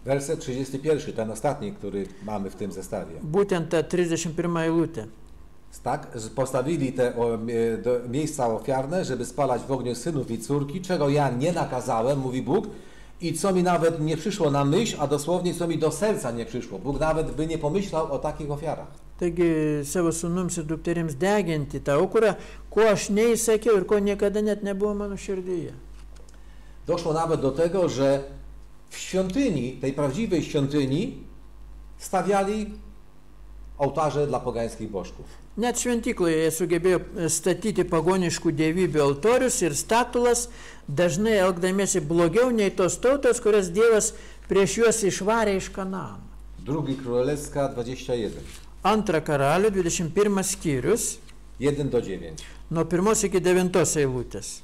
Werset 31, ten ostatni, który mamy w tym zestawie. Būtent ta 31 eilutė. Tak, postawili te miejsca ofiarne, żeby spalać w ogniu synów i córki, czego ja nie nakazałem, mówi Bóg, i co mi nawet nie przyszło na myśl, a dosłownie co mi do serca nie przyszło. Bóg nawet by nie pomyślał o takich ofiarach. Taigi savo sūnums ir dukterims deginti tą aukurą, ko aš neįsakiau ir ko niekada net nebuvo mano širdyje. Doszło nawet do tego, że w świątyni, tej prawdziwej świątyni, stawiali ołtarze dla pogańskich bożków. Net šventykloje jie sugebėjo statyti pagoniškų dievybių altorius ir statulas, dažnai elgdamiesi blogiau nei tos tautos, kurias Dievas prieš juos išvarė iš Kanaano. 2 Królewska 21. Antra Karalių 21 skyrius, 1-9. nuo 1 iki 9 eilutės.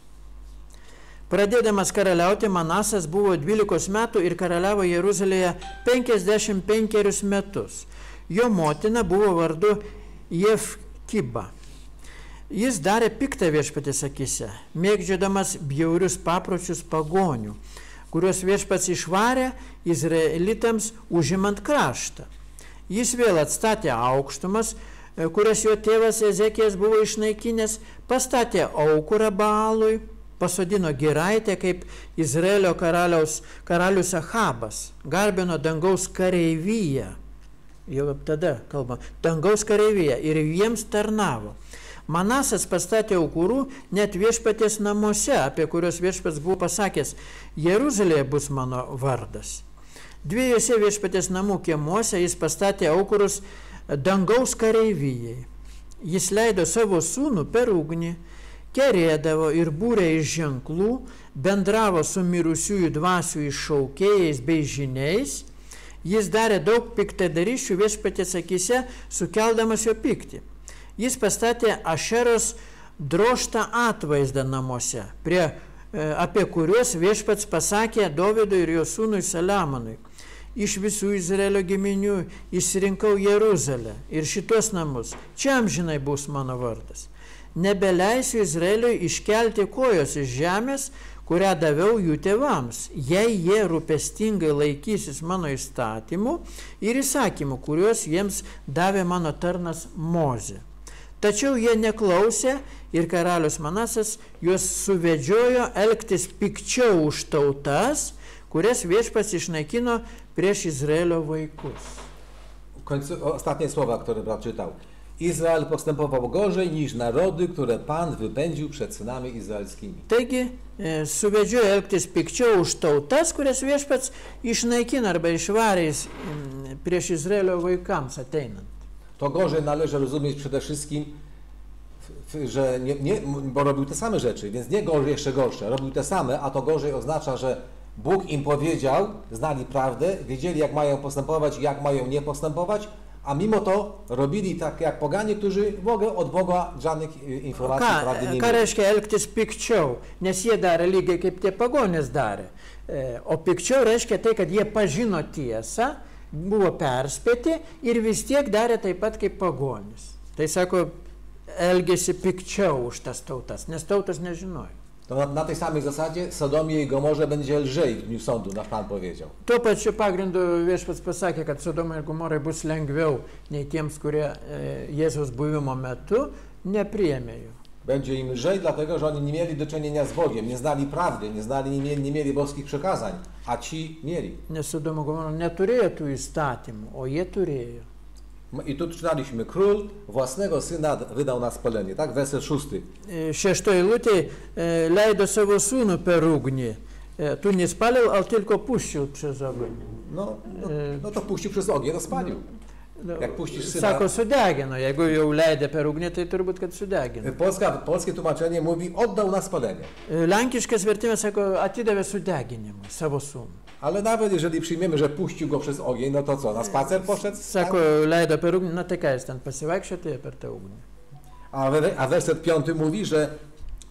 Pradėdamas karaliauti, Manasas buvo 12 metų ir karaliavo Jeruzalėje 55 metus. Jo motina buvo vardu Jefkiba. Jis darė piktą viešpatės akyse, mėgdžiodamas bjaurius papročius pagonių, kuriuos viešpats išvarė izraelitams užimant kraštą. Jis vėl atstatė aukštumas, kurias jo tėvas Ezekijas buvo išnaikinęs, pastatė aukurą Baalui, pasodino giraitę kaip Izraelio karalius Achabas, garbino dangaus kareivyją, jau tada kalba, dangaus kareivyją ir jiems tarnavo. Manasas pastatė aukurų net viešpaties namuose, apie kuriuos viešpats buvo pasakęs, Jeruzalėje bus mano vardas. 2 viešpaties namų kiemuose jis pastatė aukurus dangaus kareivyjai. Jis leido savo sūnų per ugnį, kerėdavo ir būrė iš ženklų, bendravo su mirusiųjų dvasių iššaukėjais bei žiniais. Jis darė daug piktadarysčių viešpaties akyse, sukeldamas jo pyktį. Jis pastatė Ašeros drožtą atvaizdą namuose, apie kuriuos viešpats pasakė Dovydui ir jo sūnui Saliamonui. Iš visų Izraelio giminių išsirinkau Jeruzalę ir šitos namus. Čia amžinai bus mano vardas. Nebeleisiu Izraeliui iškelti kojos iš žemės, kurią daviau jų tėvams, jei jie rūpestingai laikysis mano įstatymų ir įsakymų, kuriuos jiems davė mano tarnas Mozė. Tačiau jie neklausė ir karalius Manasas juos suvedžiojo elgtis pikčiau už tautas, kurias viešpats išnaikino prieš Izraelio vaikus. Ostatnie słowa, które brat czytał. Izrael postępował gorzej niż narody, które Pan wypędził przed synami izraelskimi. Taigi, suvedžiojo elgtis pikčiau už tautas, kurias viešpats išnaikino arba išvarė prieš Izraelio vaikams ateinant. To gorzej należy rozumieć przede wszystkim, że bo robił te same rzeczy, więc nie gorzej, jeszcze gorsze. Robił te same, a to gorzej oznacza, że Bóg im powiedział, znali prawdę, wiedzieli jak mają postępować, jak mają nie postępować, a mimo to robili tak jak poganie, którzy od Boga żadnych informacji prawdy nie mieli. Ką reiškia elgtis pikčiau? Nes jie darė lygiai kaip tie pagonys darė. O pikčiau reiškia tai, kad jie pažino tiesą, buvo perspėti ir vis tiek darė taip pat kaip pagonys. Tai sako, elgėsi pikčiau už tas tautas, nes tautas nežinojo. To na tej samej zasadzie Sodomie i Gomorze będzie lżej w dniu sądu, nasz Pan powiedział. Tuo pačiu pagrindu viešpats pasakė, kad Sodomai ir Gomorai bus lengviau nei tiems, kurie Jėzaus buvimo metu nepriėmė jų. Będzie im lżej, dlatego że oni nie mieli do czynienia z Bogiem, nie znali prawdy, nie mieli boskich przekazań, a ci mieli. Nes Sodoma Gomora neturėjo tų įstatymų, o jie turėjo. I tu czytaliśmy, król własnego syna wydał na spalenie, tak? Werset 6. 6 eilutėje leido savo sūnų per ugnį. Tu nespalił, ale tylko puścił przez ogień. No to puścił przez ogień, to spalił. Jak puścisz syna... Sako, sudegino. Jeigu jau leidė per ugnį, tai turbūt, kad sudegino. Polskie tłumaczenie mówi, oddał na spalenie. Lenkiškas vertimas sako, atidavė sudeginimui savo sūnų. Ale nawet jeżeli przyjmiemy, że puścił go przez ogień, no to co, na spacer poszedł? Sako, leido per ugnį, na tai ką jis ten pasivaikščiojo per tą ugnį. A werset 5 mówi, że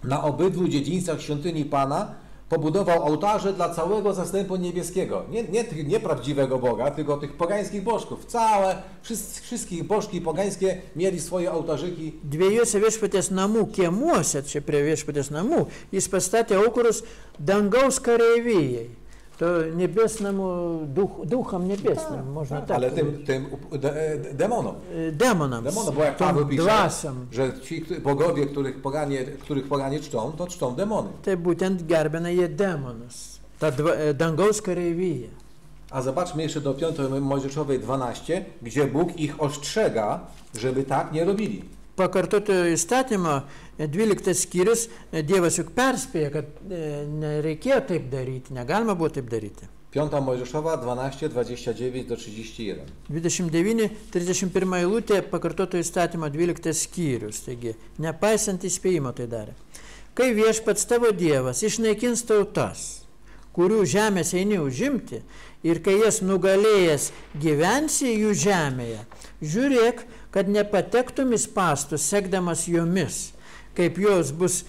na obydwu dziedzińcach świątyni Pana pobudował ołtarze dla całego zastępu niebieskiego. Nie prawdziwego Boga, tylko tych pogańskich bożków. Wszystkich bożki pogańskie mieli swoje ołtarzyki. Dviejose viešpaties namų kiemuose, čia prie viešpaties namų, jis pastatė aukurus dangaus kareivyjai. To niebesnemu duchom niebesnym, można tak ale tym demonom. Demonom, bo jak Paweł pisze, dwasiom. Że ci bogowie, których poganie czczą, to czczą demony. Tai būtent gerbina jie demonus, ta dangaus kareivyja. A zobaczmy jeszcze do 5 Mojżeszowej 12, gdzie Bóg ich ostrzega, żeby tak nie robili. Pakartotojo įstatymo 12 skyrius Dievas juk perspėja, kad nereikėjo taip daryti, negalima buvo taip daryti. 5 Mojżeszowa 12, 29 do 31. 29-31 eilutė pakartotojo įstatymo 12 skyrius, taigi nepaisant įspėjimo tai darė. Kai viešpats tavo Dievas išnaikins tautas, kurių žemės eini užimti, ir kai jas nugalėjęs gyvensi jų žemėje, žiūrėk, kad nepatektum į spąstus, sekdamas jomis, kaip jos bus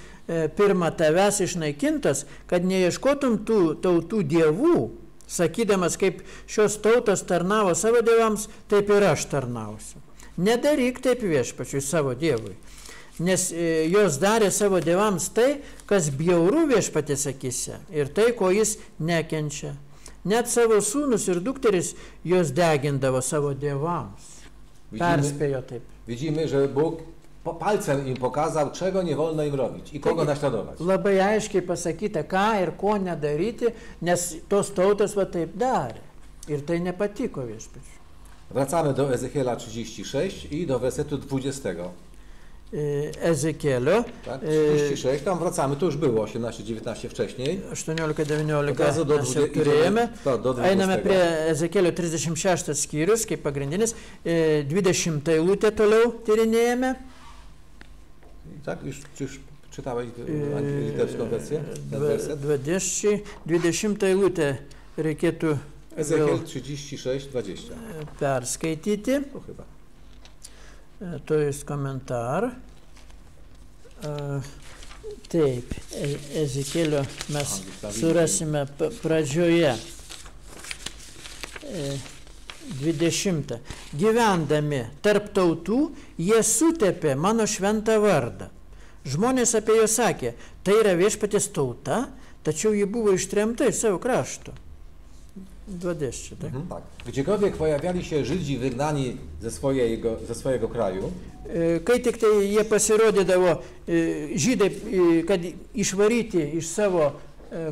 pirma tavęs išnaikintas, kad neieškotum tų tautų dievų, sakydamas, kaip šios tautos tarnavo savo dievams, taip ir aš tarnausiu. Nedaryk taip viešpačiui savo dievui, nes jos darė savo dievams tai, kas bjauru viešpatės akise, ir tai, ko jis nekenčia. Net savo sūnus ir dukteris jos degindavo savo dievams. Perspėjo taip. Widzimy, że Bóg palcem im pokazał, czego nie wolno im robić i kogo naśladować. Labai aiškiai pasakyta, ką ir ko nedaryti, nes tos tautos va taip darė. Ir tai nepatiko viešpačiui. Wracamy do Ezechiela 36 i do wersetu 20. Ezekielio. Tak, 36, tam wracamy, to już było 18-19 wcześniej. 18-19 mes jau turėjome. Einame prie Ezekielio 36 skyrius, kaip pagrindinis. 20 eilutę toliau tyrinėjame. Tak, już czytałeś litewską wersję? 20 eilutę reikėtų Ezekiel 36, 20. Perskaityti. To chyba. To jest komentar. Taip, Ezekielio mes surasime pradžioje. 20. Gyvendami tarp tautų, jie sutepė mano šventą vardą. Žmonės apie juos sakė, tai yra viešpaties tauta, tačiau ji buvo ištremta iš savo krašto. 20, tak? Tak. Gdziekolwiek pojawiali się Żydzi wygnani ze swojego kraju, kai tik tai jie pasirodydavo žydai, kad išvaryti iš savo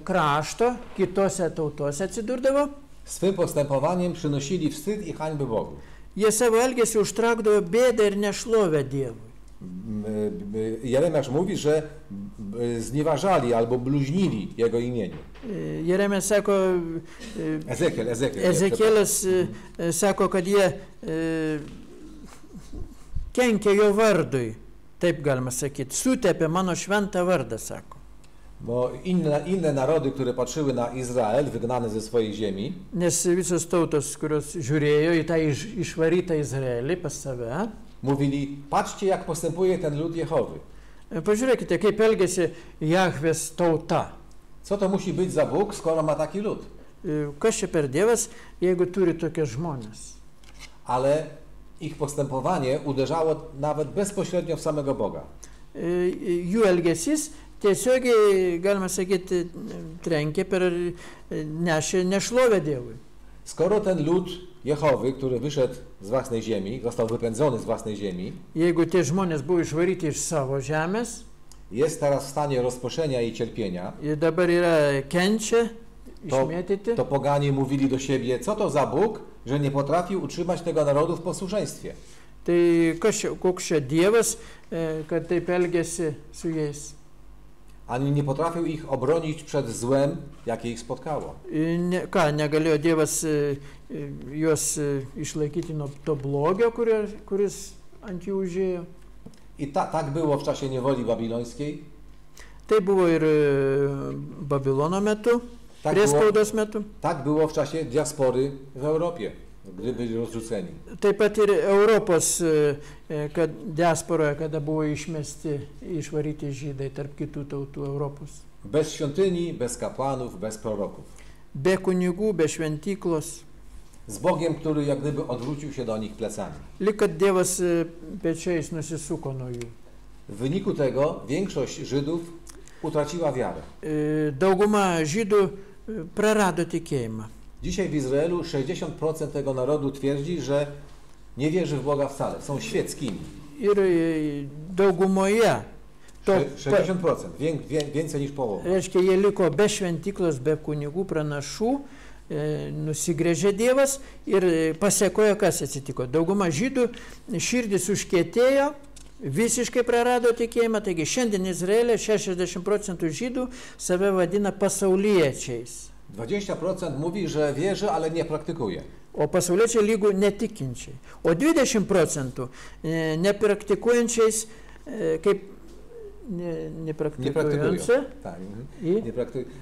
krašto, kitose tautose atsidurdavo, swym postępowaniem przynosili wstyd i hańbę Bogu. Jie savo elgesiu užtraukdavo bėdą ir nešlovę Dievui. Jeremiasz mówi, że znieważali albo bluźnili Jego imieniu. Jeremija sako, Ezekielas sako, kad jie kenkė jo vardui, taip galima sakyti, sutepė mano šventą vardą, sako. Bo inne narody, które patrzyły na Izrael, wygnany ze swojej ziemi, nes visos tautos, kurios žiūrėjo į tą išvarytą Izraelį pas save, mówili, patrzcie, jak postępuje ten lud Jehowy. Pažiūrėkite, kaip elgėsi Jahvės tauta. Co to musi być za Bóg, skoro ma taki lud? Kas čia per Dievas, jeigu turi tokie žmonės? Ale ich postępowanie uderzało nawet bezpośrednio w samego Boga. Jų elgesys tiesiogiai, galima sakyti, trenkė per nešlovę Dievui. Skoro ten lud Jehowy, który wyszedł z własnej ziemi, został wypędzony z własnej ziemi, jeigu tie žmonės buvo išvaryti iš savo žemės, jest teraz w stanie rozproszenia i cierpienia, ir dabar yra kenčia, išmėtyti, to poganie mówili do siebie, co to za Bóg, że nie potrafił utrzymać tego narodu w posłuszeństwie. tai koks čia Dievas, kad taip elgėsi su jais. Ani nie potrafił ich obronić przed złem, jakie ich spotkało. Ką, negalėjo Dievas juos išlaikyti nuo to blogio, kuris ant jų užėjo. I tak było w czasie niewoli babilońskiej. Tai buvo ir Babilono metu, priespaudos metu. Tak było w czasie diaspory w Europie, gdy byli rozrzuceni. Taip pat ir Europos diasporoje, kada buvo išvaryti žydai tarp kitų tautų Europos. Bez świątyni, bez kapłanów, bez proroków. Be kunigų, be šventyklos. Z Bogiem, który jak gdyby odwrócił się do nich plecami. Lyg kad Dievas pečiais nusisuko nuo jų. W wyniku tego większość Żydów utraciła wiarę. Dauguma žydų prarado tikėjimą. Dzisiaj w Izraelu 60% tego narodu twierdzi, że nie wierzy w Boga wcale. Są świeckimi. Ir daugumoje. 60%, więcej niż połowa. Reiškia, jie liko be šventyklos, be kunigų, pranašų, nusigręžė Dievas ir pasiekojo, kas atsitiko. Dauguma žydų širdis užkietėjo, visiškai prarado tikėjimą, taigi šiandien Izraelė 60% žydų save vadina pasauliečiais. 20% mówi, że wierzy, ale nie praktykuje. O pasauliečiai lygų netikinčiai. O 20% nepraktikuojančiais, kaip nepraktikujący. Tak,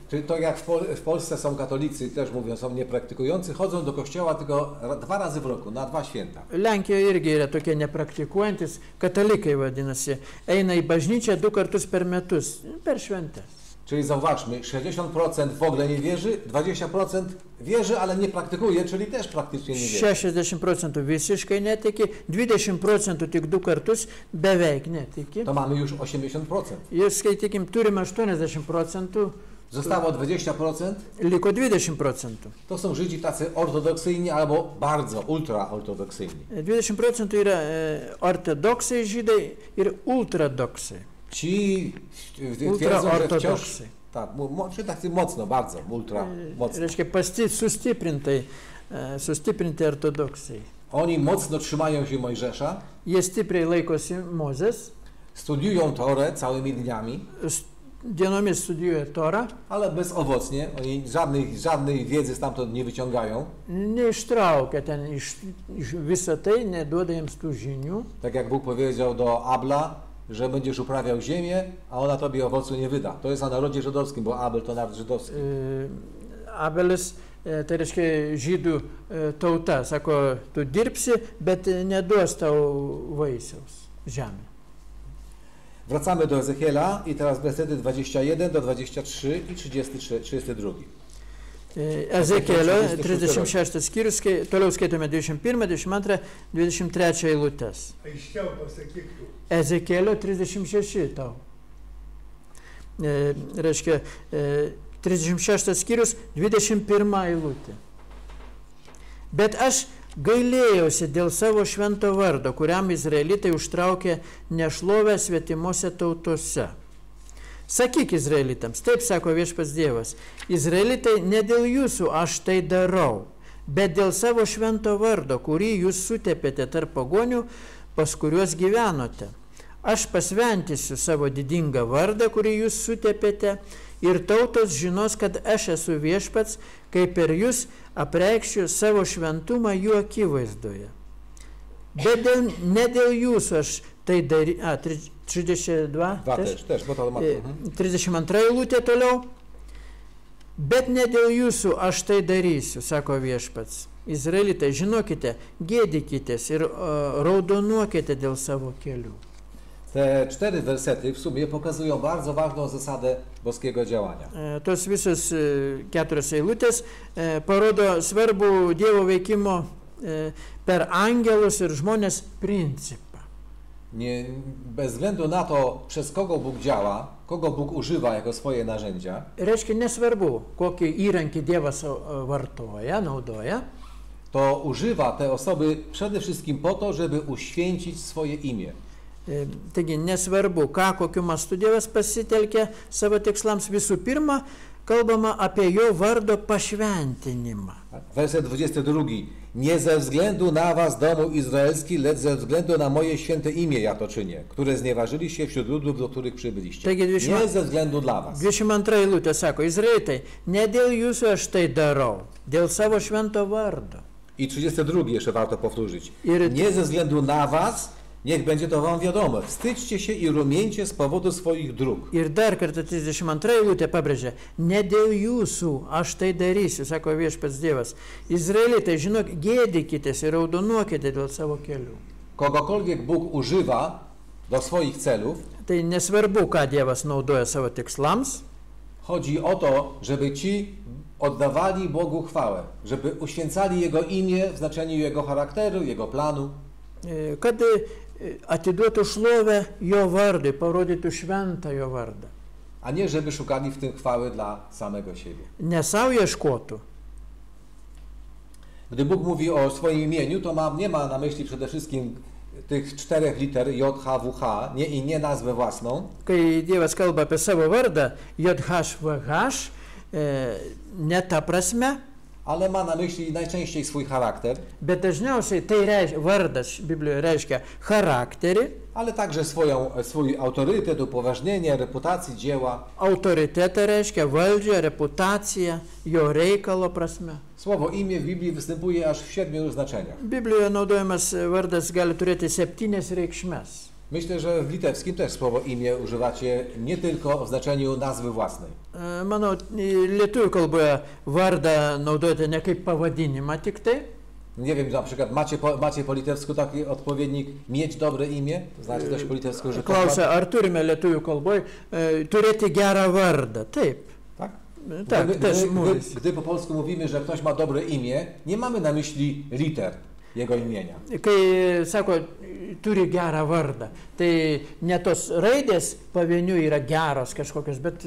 Czyli to jak w Polsce są katolicy, też mówią, są niepraktykujący, chodzą do kościoła tylko 2 razy w roku, na 2 święta. Lenkijoje irgi yra tokie nepraktikuojantis, katalikai vadinasi, eina į bažnyčią 2 kartus per metus, per šventę. Czyli zauważmy, 60% w ogóle nie wierzy, 20% wierzy, ale nie praktykuje, czyli też praktycznie nie wierzy. 60% visiškai netiki, 20% tik 2 kartus beveik netiki. To mamy już 80%. Ir skaitykim, turime 80%. Zostało 20%. Liko 20%. To są Żydzi tacy ortodoksyjni albo bardzo ultraortodoksyjni. 20% yra ortodoksai žydai ir ultradoksai. Ci twierdzą, że wciąż, tak, tacy mocno, bardzo, ultra mocno. Reiškia, sustiprinti ortodoksai. Oni mocno trzymają się Mojżesza. Jie stipriai laikosi Mozės. Studiują Torę całymi dniami. Dienomis studijuoja Torą. Ale bezowocnie, oni żadnej wiedzy stamtąd nie wyciągają. Neištraukia ten iš visą tai, neduoda jiems tų žinių. Tak jak Bóg powiedział do Abla, że będziesz uprawiał ziemię, a ona tobie owocu nie wyda. To jest o narodzie żydowskim, bo Abel to naród żydowski. Abelis, tai reiškia žydų tauta, sako, tu dirbsi, bet neduos tau vaisiaus žemė. Wracamy do Ezechiela i teraz wersety 21 do 23 i 32. Ezekielio 36 skyrius, toliau skaitome 21, 22, 23 eilutes. Aiškiau pasakyk tu. Ezekielio 36 tau. Reiškia, 36 skyrius, 21 eilutė. Bet aš gailėjausi dėl savo švento vardo, kuriam izraelitai užtraukė nešlovę svetimose tautose. Sakyk izraelitams, taip sako viešpats Dievas, izraelitai, ne dėl jūsų aš tai darau, bet dėl savo švento vardo, kurį jūs sutepėte tarp pagonių, pas kuriuos gyvenote. Aš pasventysiu savo didingą vardą, kurį jūs sutepėte, ir tautos žinos, kad aš esu viešpats, kai per jūs apreikščiu savo šventumą jų akivaizdoje. Bet ne dėl jūsų aš tai darysiu. 32 eilutė toliau. Bet ne dėl jūsų aš tai darysiu, sako viešpats. Izraelitai, žinokite, gėdykitės ir raudonuokite dėl savo kelių. Te 4 wersety w sumie pokazują bardzo ważną zasadę boskiego działania. Tos visos 4 eilutės parodo svarbų Dievo veikimo per angelus ir žmonės principą. Bez względu na to, przez kogo Bóg działa, kogo Bóg używa jako swoje narzędzia. Reiškia, nesvarbu, kokį įrankį Dievas vartoja, naudoja. To używa te osoby przede wszystkim po to, żeby uświęcić swoje imię. Taigi, nesvarbu, kokiu mastu Dievas pasitelkia savo tikslams, visų pirma, kalbama apie jo vardo pašventinimą. Werset 22. Nie ze względu na was, domu izraelski, lecz ze względu na moje święte imię ja to czynię, które znieważyliście wśród ludów, do których przybyliście. Taigi, nie ze względu dla was. 22 eilutė sako, Izraelitai, ne dėl jūsų aš tai darau, dėl savo švento vardo. I 32 jeszcze warto powtórzyć. Nie ze względu na was, niech będzie to wam wiadome. Wstydźcie się i rumieńcie z powodu swoich dróg. Ir dar kartą 32 eilutė pabrėžia, ne dėl jūsų aš tai darysiu, sako viešpats Dievas. Izraelitai, žinok, gėdykitės ir raudonuokite dėl savo kelių. Kogokolwiek Bóg używa do swoich celów, tai nesvarbu, ką Dievas naudoja savo tikslams. Chodzi o to, żeby ci oddawali Bogu chwałę, żeby uświęcali Jego imię w znaczeniu Jego charakteru, Jego planu. Kad atiduotų šlovę jo vardui, parodytų šventą jo vardą. A nie, żeby szukali w tym chwały dla samego siebie. Ne savo ieškotų. Gdy Bóg mówi o swoim imieniu, to nie ma na myśli przede wszystkim tych 4 liter J, H, W, H, nie nazwę własną. Kai Dievas kalba apie savo vardą, J, H, V, H, ne ta prasme. ale ma na myśli najczęściej swój charakter, Bet dažniausiai tai vardas Biblijoje reiškia charakterį, ale także swój autorytet, upoważnienie, reputację, dzieła. autoritetą reiškia valdžią, reputaciją, jo reikalo prasme. Słowo imię w Biblii występuje aż w 7 znaczeniach. Biblijoje naudojamas vardas gali turėti 7 reikšmes. Myślę, że w litewskim też słowo imię używacie nie tylko w znaczeniu nazwy własnej. Manau, lietuvių kalboje vardą naudojate ne kaip pavadinimą tik tai. Nie wiem, na przykład macie po litewsku taki odpowiednik mieć dobre imię? Znacie coś po litewsku, że... Klausia, ar turime lietuvių kalboje turėti gerą vardą? Taip. Tak? Tak, też mówię. Gdy po polsku mówimy, że ktoś ma dobre imię, nie mamy na myśli liter jego imienia. Kai sako, turi gerą vardą, tai ne tos raidės pavieniui yra geros kažkokios, bet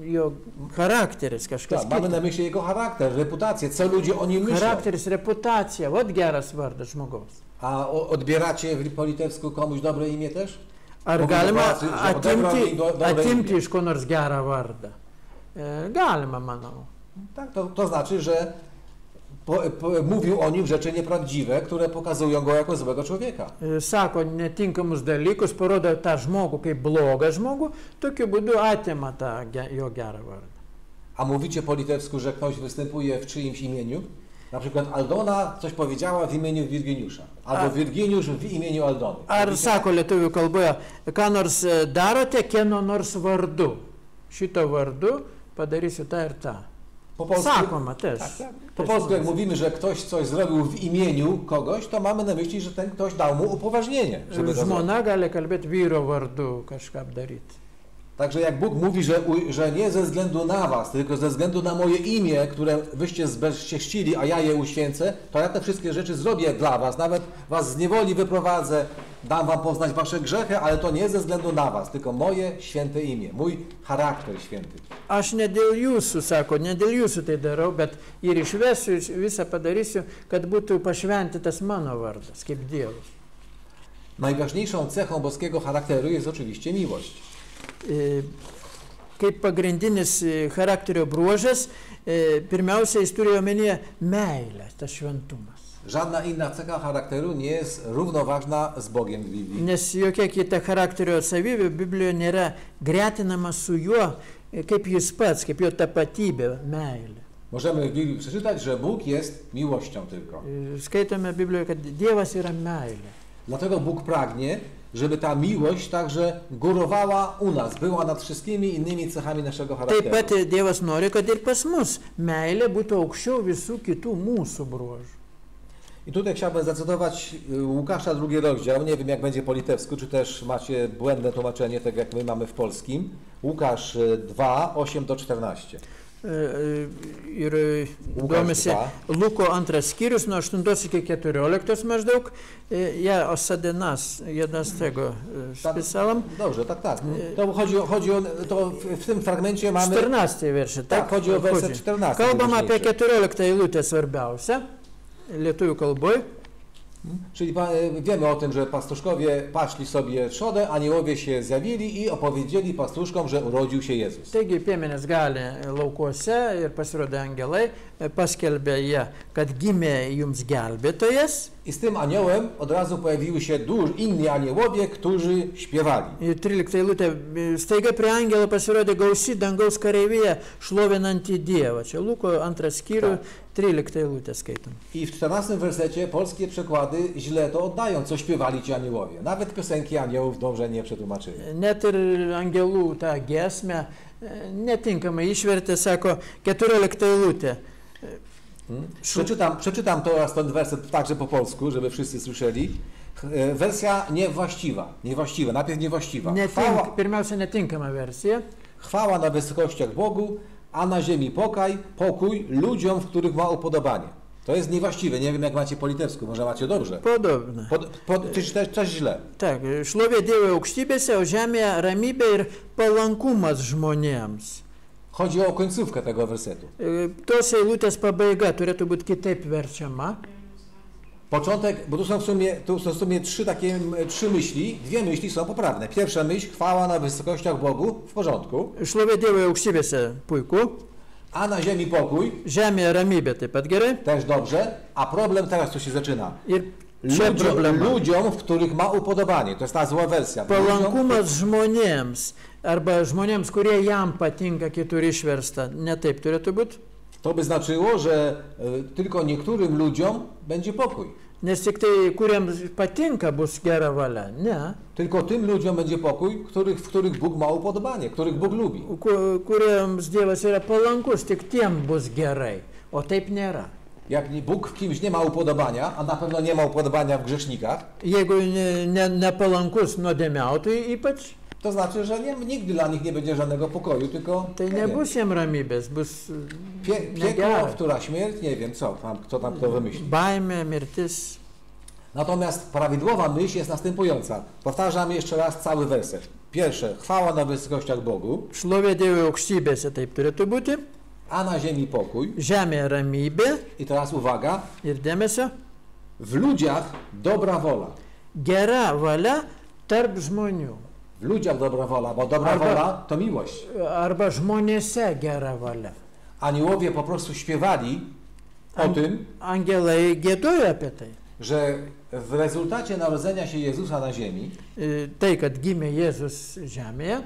jo charakteris kažkas Tak, mamy na myśli jego charakter, reputację, co ludzie o nim myślą. Charakteris, reputacija, vat geras vardas žmogaus. A odbieracie po litewsku komuś dobre imię też? Ar galima atimti imię. iš ko nors gerą vardą? Galima, manau. Tak, to znaczy, że mówił o nim rzeczy nieprawdziwe, które pokazują go jako złego człowieka. Sako netinkamus dalykus, parodo tą žmogų kaip blogą žmogų, tokiu būdu atima tą jo gerą vardą. A mówicie po litewsku, że ktoś występuje w czyimś imieniu? Na przykład Aldona coś powiedziała w imieniu Virginiusza, albo Virginiusz w imieniu Aldony. Ar sako lietuvių kalboje, ką nors darote kieno nors vardu? Šito vardu padarysiu tą ir tą. Po polsku, Sakoma też. tak. Po polsku jak mówimy, że ktoś coś zrobił w imieniu kogoś, to mamy na myśli, że ten ktoś dał mu upoważnienie, żeby to zrobić. Žmona gali kalbėti vyro vardu kažką daryti. Także jak Bóg mówi, że nie ze względu na was, tylko ze względu na moje imię, które wyście zbezcześcili, a ja je uświęcę, to ja te wszystkie rzeczy zrobię dla was, nawet was z niewoli wyprowadzę, dam wam poznać wasze grzechy, ale to nie ze względu na was, tylko moje święte imię, mój charakter święty. Aš ne dėl jūsų, sako, ne dėl jūsų tai darau, bet ir išvesiu, visą padarysiu, kad būtų pašventytas mano vardas, kaip Dievas. Najważniejszą cechą boskiego charakteru jest oczywiście miłość. Kaip pagrindinis charakterio bruožas, pirmiausia, jis turėjo omenyje meilę, tas šventumas. Żadna inna cecha charakteru nie jest równoważna z Bogiem w Biblii. Nes jokia kita charakterio savybė Biblijoje nėra gretinama su juo, kaip jis pats, kaip jo tapatybė, meilė. Możemy w Biblii przeczytać, że Bóg jest miłością tylko. Skaitome Biblijoje, kad Dievas yra meilė. Dlatego Bóg pragnie, żeby ta miłość także górowała u nas, była nad wszystkimi innymi cechami naszego charakteru. Taip pat Dievas nori, kad ir pas mus meilė būtų aukščiau visų kitų mūsų bruožų. I tutaj chciałbym zacytować Łukasza 2 rozdział, nie wiem jak będzie po litewsku, czy też macie błędne tłumaczenie, tak jak my mamy w polskim. Łukasz 2, 8-14. Ir domisi Luko 2 skyrius nuo 8 iki 14 maždaug. Ja Osadenas 11 spisałam. Dobrze, tak. To chodzi o to w tym fragmencie mamy 14 wiersze, tak? Tak, chodzi o werset 14. Kalbam apie 14 eilutę svarbiausią lietuvių kalboje. Czyli wiemy o tym, że pastuszkowie paśli sobie trzodę, aniołowie się zjawili i opowiedzieli pastuszkom, że urodził się Jezus. Taigi piemenys gali laukuose ir pasirodė angelai, paskelbė jie, kad gimė jums gelbėtojas. I z tym aniołem od razu pojawiły się inni aniołowie, którzy śpiewali. Ir 13 eilutė, staiga prie angelo pasirodė gausi dangaus kareivija šlovinanti Dievą. Čia Luko 2 skyrių, 13 eilutė skaitom. I w 14 wersecie polskie przekłady źle to oddają, co śpiewali ci aniołowie. Nawet piosenki aniołów dobrze nie przetłumaczyli. Net ir angelų tą giesmę netinkamai išvertė, sako 14 eilutė. Przeczytam to raz ten werset także po polsku, żeby wszyscy słyszeli. Wersja niewłaściwa. Najpierw niewłaściwa. Pirmiausia, netinkama wersja. Chwała na wysokościach Bogu, a na ziemi pokój ludziom, w których ma upodobanie. To jest niewłaściwe. Nie wiem, jak macie po litewsku, może macie dobrze. Podobne. Czy też źle? Tak, šlovė Dievui aukštybėse, o žemėje ramybė ir palankumas žmonėms. Chodzi o końcówkę tego wersetu. Tos eilutės pabaiga turėtų būti kitaip verčiama. Początek, bo tu są w sumie trzy myśli, dwie myśli są poprawne. Pierwsza myśl, chwała na wysokościach Bogu, w porządku. Šlovė Dievui aukštybėse, puiku. A na ziemi pokój, Žemėje ramybė taip pat gerai. też dobrze, a problem teraz co się zaczyna. Ir čia problema. Ludziom, w których ma upodobanie, to jest ta zła wersja. Ludziom, Palankumas žmonėms arba žmonėms, kurie jam patinka, kitur išversta. Ne taip turėtų būti. to by znaczyło, że tylko niektórym ludziom będzie pokój. Nes tik tai, kuriems patinka, bus gera valia. Ne. Tylko tym ludziom będzie pokój, w których Bóg ma upodobanie, których Bóg lubi. Kuriems Dievas yra palankus, tik tiem bus gerai. O taip nėra. Jak Bóg w kimś nie ma upodobania, a na pewno nie ma upodobania w grzesznikach, Jeigu nepalankus nuodėmiautojui ypač, to znaczy, że nigdy dla nich nie będzie żadnego pokoju, tylko tai nie wiem, nebus jam ramybės, bus piekło, negera. która śmierć, nie wiem kto tam to wymyśli. Baimė, mirtis. Natomiast prawidłowa myśl jest następująca. Powtarzam jeszcze raz cały werset. Pierwsze, chwała na wysokościach Bogu, Šlovė Dievui aukštybėse taip turėtų būti. a na ziemi pokój. Žemėje ramybė I teraz uwaga, ir dėmesio. w ludziach dobra wola. Gera valia tarp žmonių. W ludziach dobra wola, bo dobra Albo- wola to miłość. Arba žmonėse gera valia. Aniołowie po prostu śpiewali o tym, Angelai gėdojo apie tai. że w rezultacie narodzenia się Jezusa na ziemi Tai, kad gimė Jėzus žemėje,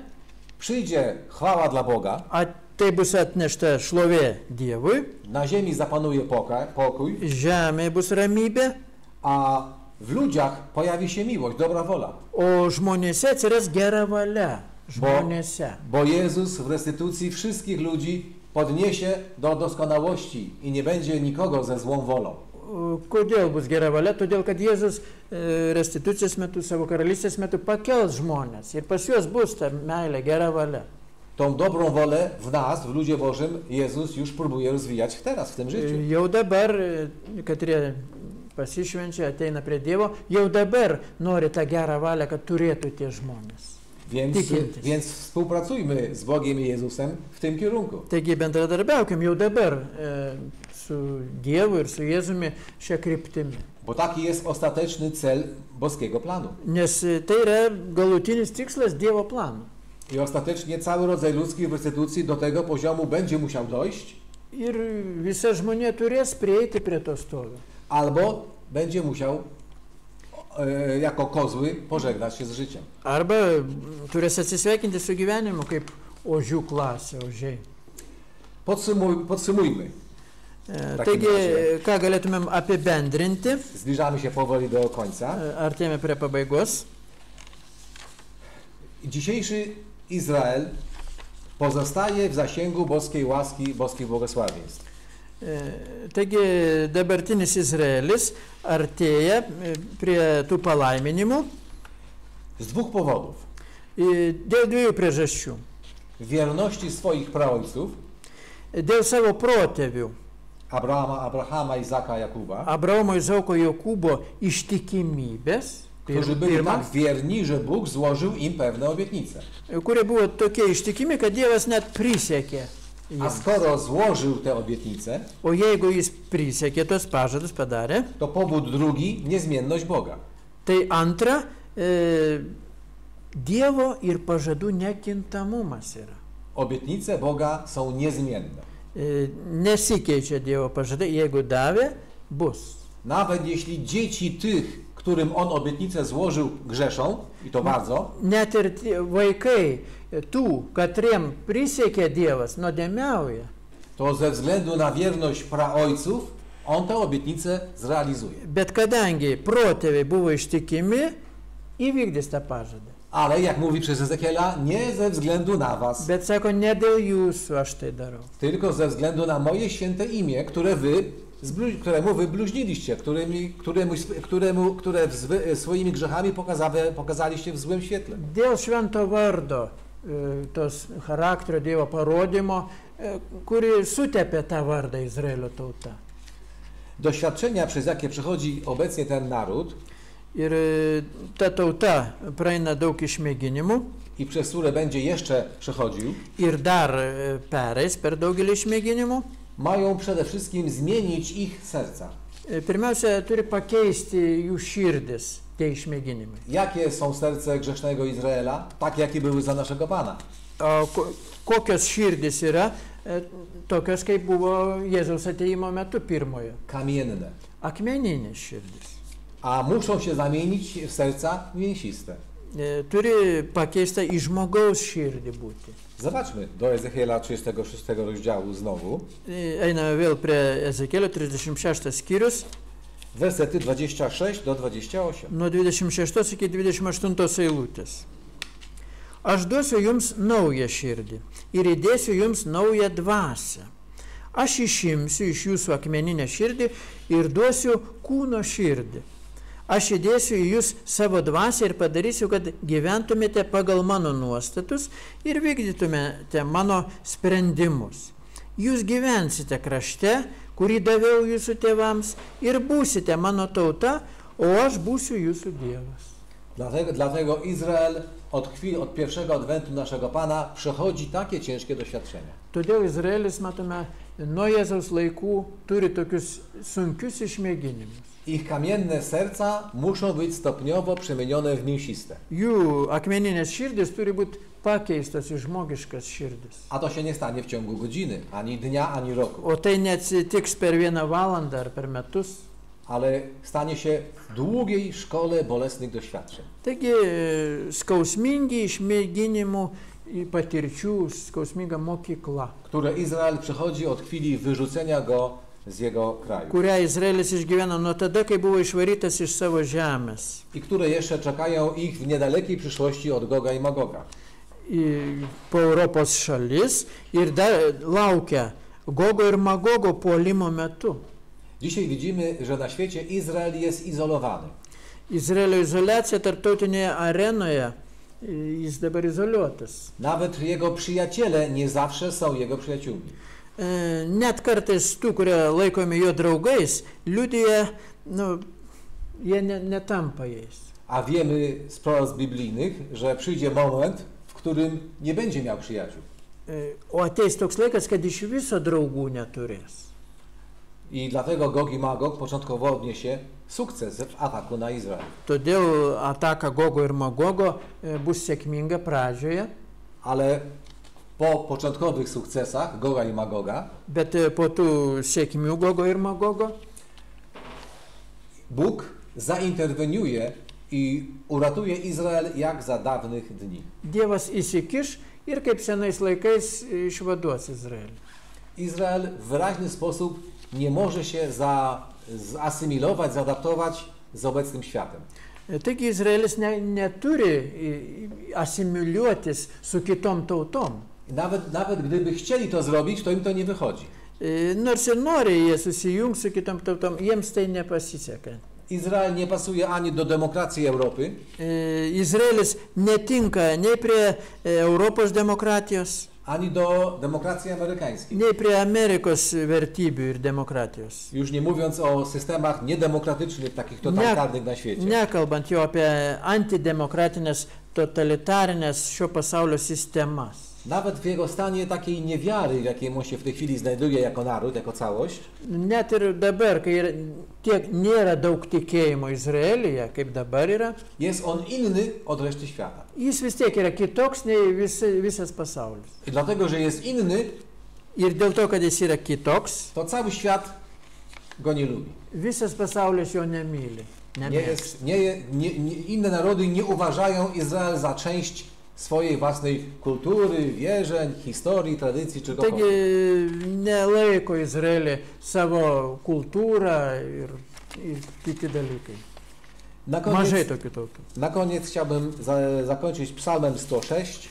przyjdzie chwała dla Boga, a tai bus atnešta šlovė Dievui, na ziemi zapanuje pokój, žemėje bus ramybė, a w ludziach pojawi się miłość, dobra wola. o žmonėse atsiras gera valia. Žmonėse. Bo Jezus w restytucji wszystkich ludzi podniesie do doskonałości i nie będzie nikogo ze złą wolą. Kodėl bus gera valia? Todėl, kad Jėzus restitucijos metu, savo karalystės metu pakels žmonės ir pas juos bus ta meilė, gera valia. Tą dobrą wolę w nas, w ludzie Bożym, Jezus już próbuje rozwijać teraz, w tym życiu. Jau dabar, katrie pasišvenčia, ateina prie Dievo, jau dabar nori tą gerą valią, kad turėtų tie žmonės. Więc współpracujmy z Bogiem i Jezusem w tym kierunku. Taigi bendradarbiaukim jau dabar su Dievu ir su Jėzumi šią kryptimį. Bo taki jest ostateczny cel boskiego planu. Nes tai yra galutinis tikslas Dievo plano. I ostatecznie cały rodzaj ludzki w restytucji do tego poziomu będzie musiał dojść, Ir visa žmonė turės prieiti prie to stovio. albo będzie musiał jako kozły pożegnać się z życiem. Arba turės atsisveikinti su gyvenimu kaip ožių klasė, ožiai. Podsumujmy. Taigi, ką galėtumėm apibendrinti, Zbliżamy się powoli do końca. artėjame prie pabaigos. Dzisiejszy Izrael pozostaje w zasięgu boskiej łaski, boskich błogosławieństw. Taigi, dabartinis Izraelis artėja prie tų palaiminimų Z dwóch powodów. dėl dviejų priežasčių. Wierności swoich praojców, Dėl savo protėvių Abrahama, Izaka, Jakuba, Abraomo, Izaoko, Jokūbo ištikimybės, którzy byli pirma, tak wierni, że Bóg złożył im pewne obietnice. kurie buvo tokie ištikimi, kad Dievas net prisiekė. A jiems. skoro złożył te obietnice, O jeigu jis prisiekė, tos pažadus padarė, to powód drugi, niezmienność Boga. tai antra, Dievo ir pažadų nekintamumas yra. Obietnice Boga są niezmienne. Nesikeičia Dievo pažadai, jeigu davė, bus. Nawet jeśli dzieci tych, którym On obietnicę złożył, grzeszą, i to bardzo, Net ir vaikai tų, katriem prisiekė Dievas, nuodėmiauja. to ze względu na wierność praojców On tę obietnicę zrealizuje. Bet kadangi protėviai buvo ištikimi, įvykdys tą pažadą. Ale jak mówi przez Ezekiela, nie ze względu na was, Bet sako, ne dėl jūsų aš tai darau. tylko ze względu na moje święte imię, któremu wy bluźniliście, które swoimi grzechami pokazaliście w złym świetle. Dėl švento vardo, tos charakterio Dievo parodymo, kuri sutepė tą vardą Izraelio tauta. Doświadczenia, przez jakie przechodzi obecnie ten naród Ir ta tauta praeina daug išmėginimų i przez które będzie jeszcze przechodził, ir dar pereis per daugelį išmėginimų, mają przede wszystkim zmienić ich serca. pirmiausia, turi pakeisti jų širdis tie išmėginimai. Jakie są serce grzesznego Izraela? Takie, jakie były za naszego Pana. Kokios širdys yra, tokios kaip buvo Jėzaus ateimo metu pirmojo. Kamienne. Akmeninės širdys. A muszą się zamienić w serca mięsiste. Turi pakeista į žmogaus širdį būti. Zobaczmy do Ezechiela 36 rozdziału znowu. Einame vėl prie Ezekielio 36 skyrius. Wersety 26 do 28. Nuo 26 iki 28 eilutės. Aš duosiu jums naują širdį ir įdėsiu jums naują dvasią. Aš išimsiu iš jūsų akmeninę širdį ir duosiu kūno širdį. Aš įdėsiu į jūs savo dvasią ir padarysiu, kad gyventumėte pagal mano nuostatus ir vykdytumėte mano sprendimus. Jūs gyvensite krašte, kurį daviau jūsų tėvams, ir būsite mano tauta, o aš būsiu jūsų Dievas. Dlatego Izrael od pierwszego adwentu naszego Pana przechodzi takie ciężkie doświadczenia. Todėl Izraelis, matome, nuo Jėzaus laikų turi tokius sunkius išmėginimus. Ich kamienne serca muszą być stopniowo przemienione w mięsiste. Jų akmeninės širdis turi būti pakeistos į žmogiškas širdis. A to się nie stanie w ciągu godziny, ani dnia, ani roku. O tai neatsitiks per 1 valandą ar per metus. Ale stanie się w długiej szkole bolesnych doświadczeń. Taigi skausmingi išmėginimų patirčių, skausminga mokykla, Które Izrael przechodzi od chwili wyrzucenia go z jego kraju. kurią Izraelis išgyveno nuo tada, kai buvo išvarytas iš savo žemės. I które jeszcze czekają ich w niedalekiej przyszłości od Goga i Magoga. Po Europos šalis ir dar laukia Gogo ir Magogo puolimo metu. Dzisiaj widzimy, że na świecie Izrael jest izolowany. Izraelio izoliacija tarptautinėje arenoje, jis dabar izoliuotas. Nawet jego przyjaciele nie zawsze są jego przyjaciółmi. Net kartais tų, kurie laikomi jo draugais, liudija, jie netampa jais. A wiemy z proroc biblijnych, że przyjdzie moment, w którym nie będzie miał przyjaciół. O ateis toks laikas, kad iš viso draugų neturės. I dlatego Gog i Magog początkowo odniesie sukces w ataku na Izrael. Todėl ataka Gogo ir Magogo bus sėkminga pradžioje, Ale po początkowych sukcesach Goga i Magoga bet po tų sėkmių Gogo ir Magogo Bóg zainterweniuje i uratuje Izrael jak za dawnych dni. Dievas įsikiš ir kaip senais laikais išvaduos Izraelį. Izrael w wyraźny sposób nie może się zasymilować, zaadaptować z obecnym światem. Taigi Izraelis neturi asimiliuotis su kitom tautom. Nawet gdyby chcieli to zrobić, to im to nie wychodzi. Nors ir nori jie susijungti su kitom tautom, jiems tai nepasiseka. Izrael nie pasuje ani do demokracji Europy, Izraelis netinka nei prie Europos demokratijos, ani do demokracji amerykańskiej. nei prie Amerikos vertybių ir demokratijos. Już nie mówiąc o systemach niedemokratycznych, takich totalitarnych na świecie. Nekalbant jau apie antidemokratinės, totalitarinės šio pasaulio sistemas. Nawet w jego stanie takiej niewiary, w jakiej on się w tej chwili znajduje jako naród, jako całość, Net ir dabar, kai tiek nėra daug tikėjimo Izraelyje, kaip dabar yra, jest on inny od reszty świata. jis vis tiek yra kitoks nei visas pasaulis. I dlatego, że jest inny, Ir dėl to, kad jis yra kitoks, to cały świat go nie lubi. visas pasaulis jo nemyli. Inne narody nie uważają Izrael za część swojej własnej kultury, wierzeń, historii, tradycji czy Taigi nelaiko Izraelį savo kultūrą ir kiti dalykai. Mažai tokių tautų. Na koniec chciałbym zakończyć psalmem 106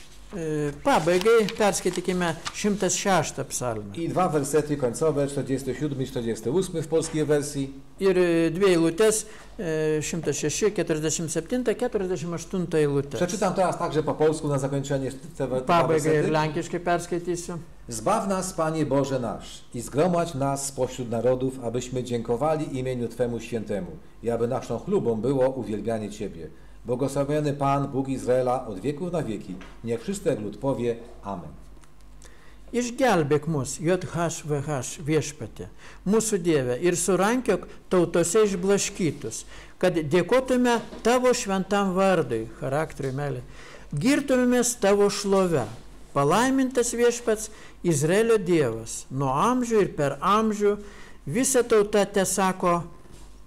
Pabaigai perskaitykime 106 psalmę. i 2 wersety końcowe, 47 i 48 w polskiej wersji. Ir 2 eilutės, 106, 47, 48 eilutės. Przeczytam teraz także po polsku na zakończenie te dwa Pabaigai ir wersety. lenkiškai perskaitysiu. Zbaw nas, Panie Boże nasz, i zgromadź nas spośród narodów, abyśmy dziękowali imieniu Twemu świętemu i aby naszą chlubą było uwielbianie Ciebie. Błogosławiony Pan, Bóg Izraela, od wieków na wieki. Niech wszyscy lud powie Amen. Išgelbėk mus, JHVH viešpatė, mūsų Dieve, ir surankiok tautose išblaškytus, kad dėkotume Tavo šventam vardui, charakteriui meilė, girtumėmės Tavo šlove, palaimintas viešpats Izraelio Dievas, nuo amžių ir per amžių, visa tauta te sako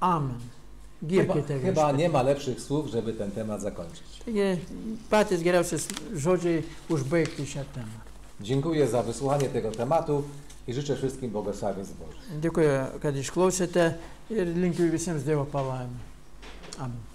amen. Girkite Chyba viešpatį. nie ma lepszych słów, żeby ten temat zakończyć. Taigi patys geriausi žodžiai užbaigti šią temą. Dziękuję za wysłuchanie tego tematu i życzę wszystkim błogosławieństw Bożych. Dėkuoju, kad išklausėte ir linkiu visiems Dievo palaimų. Amen.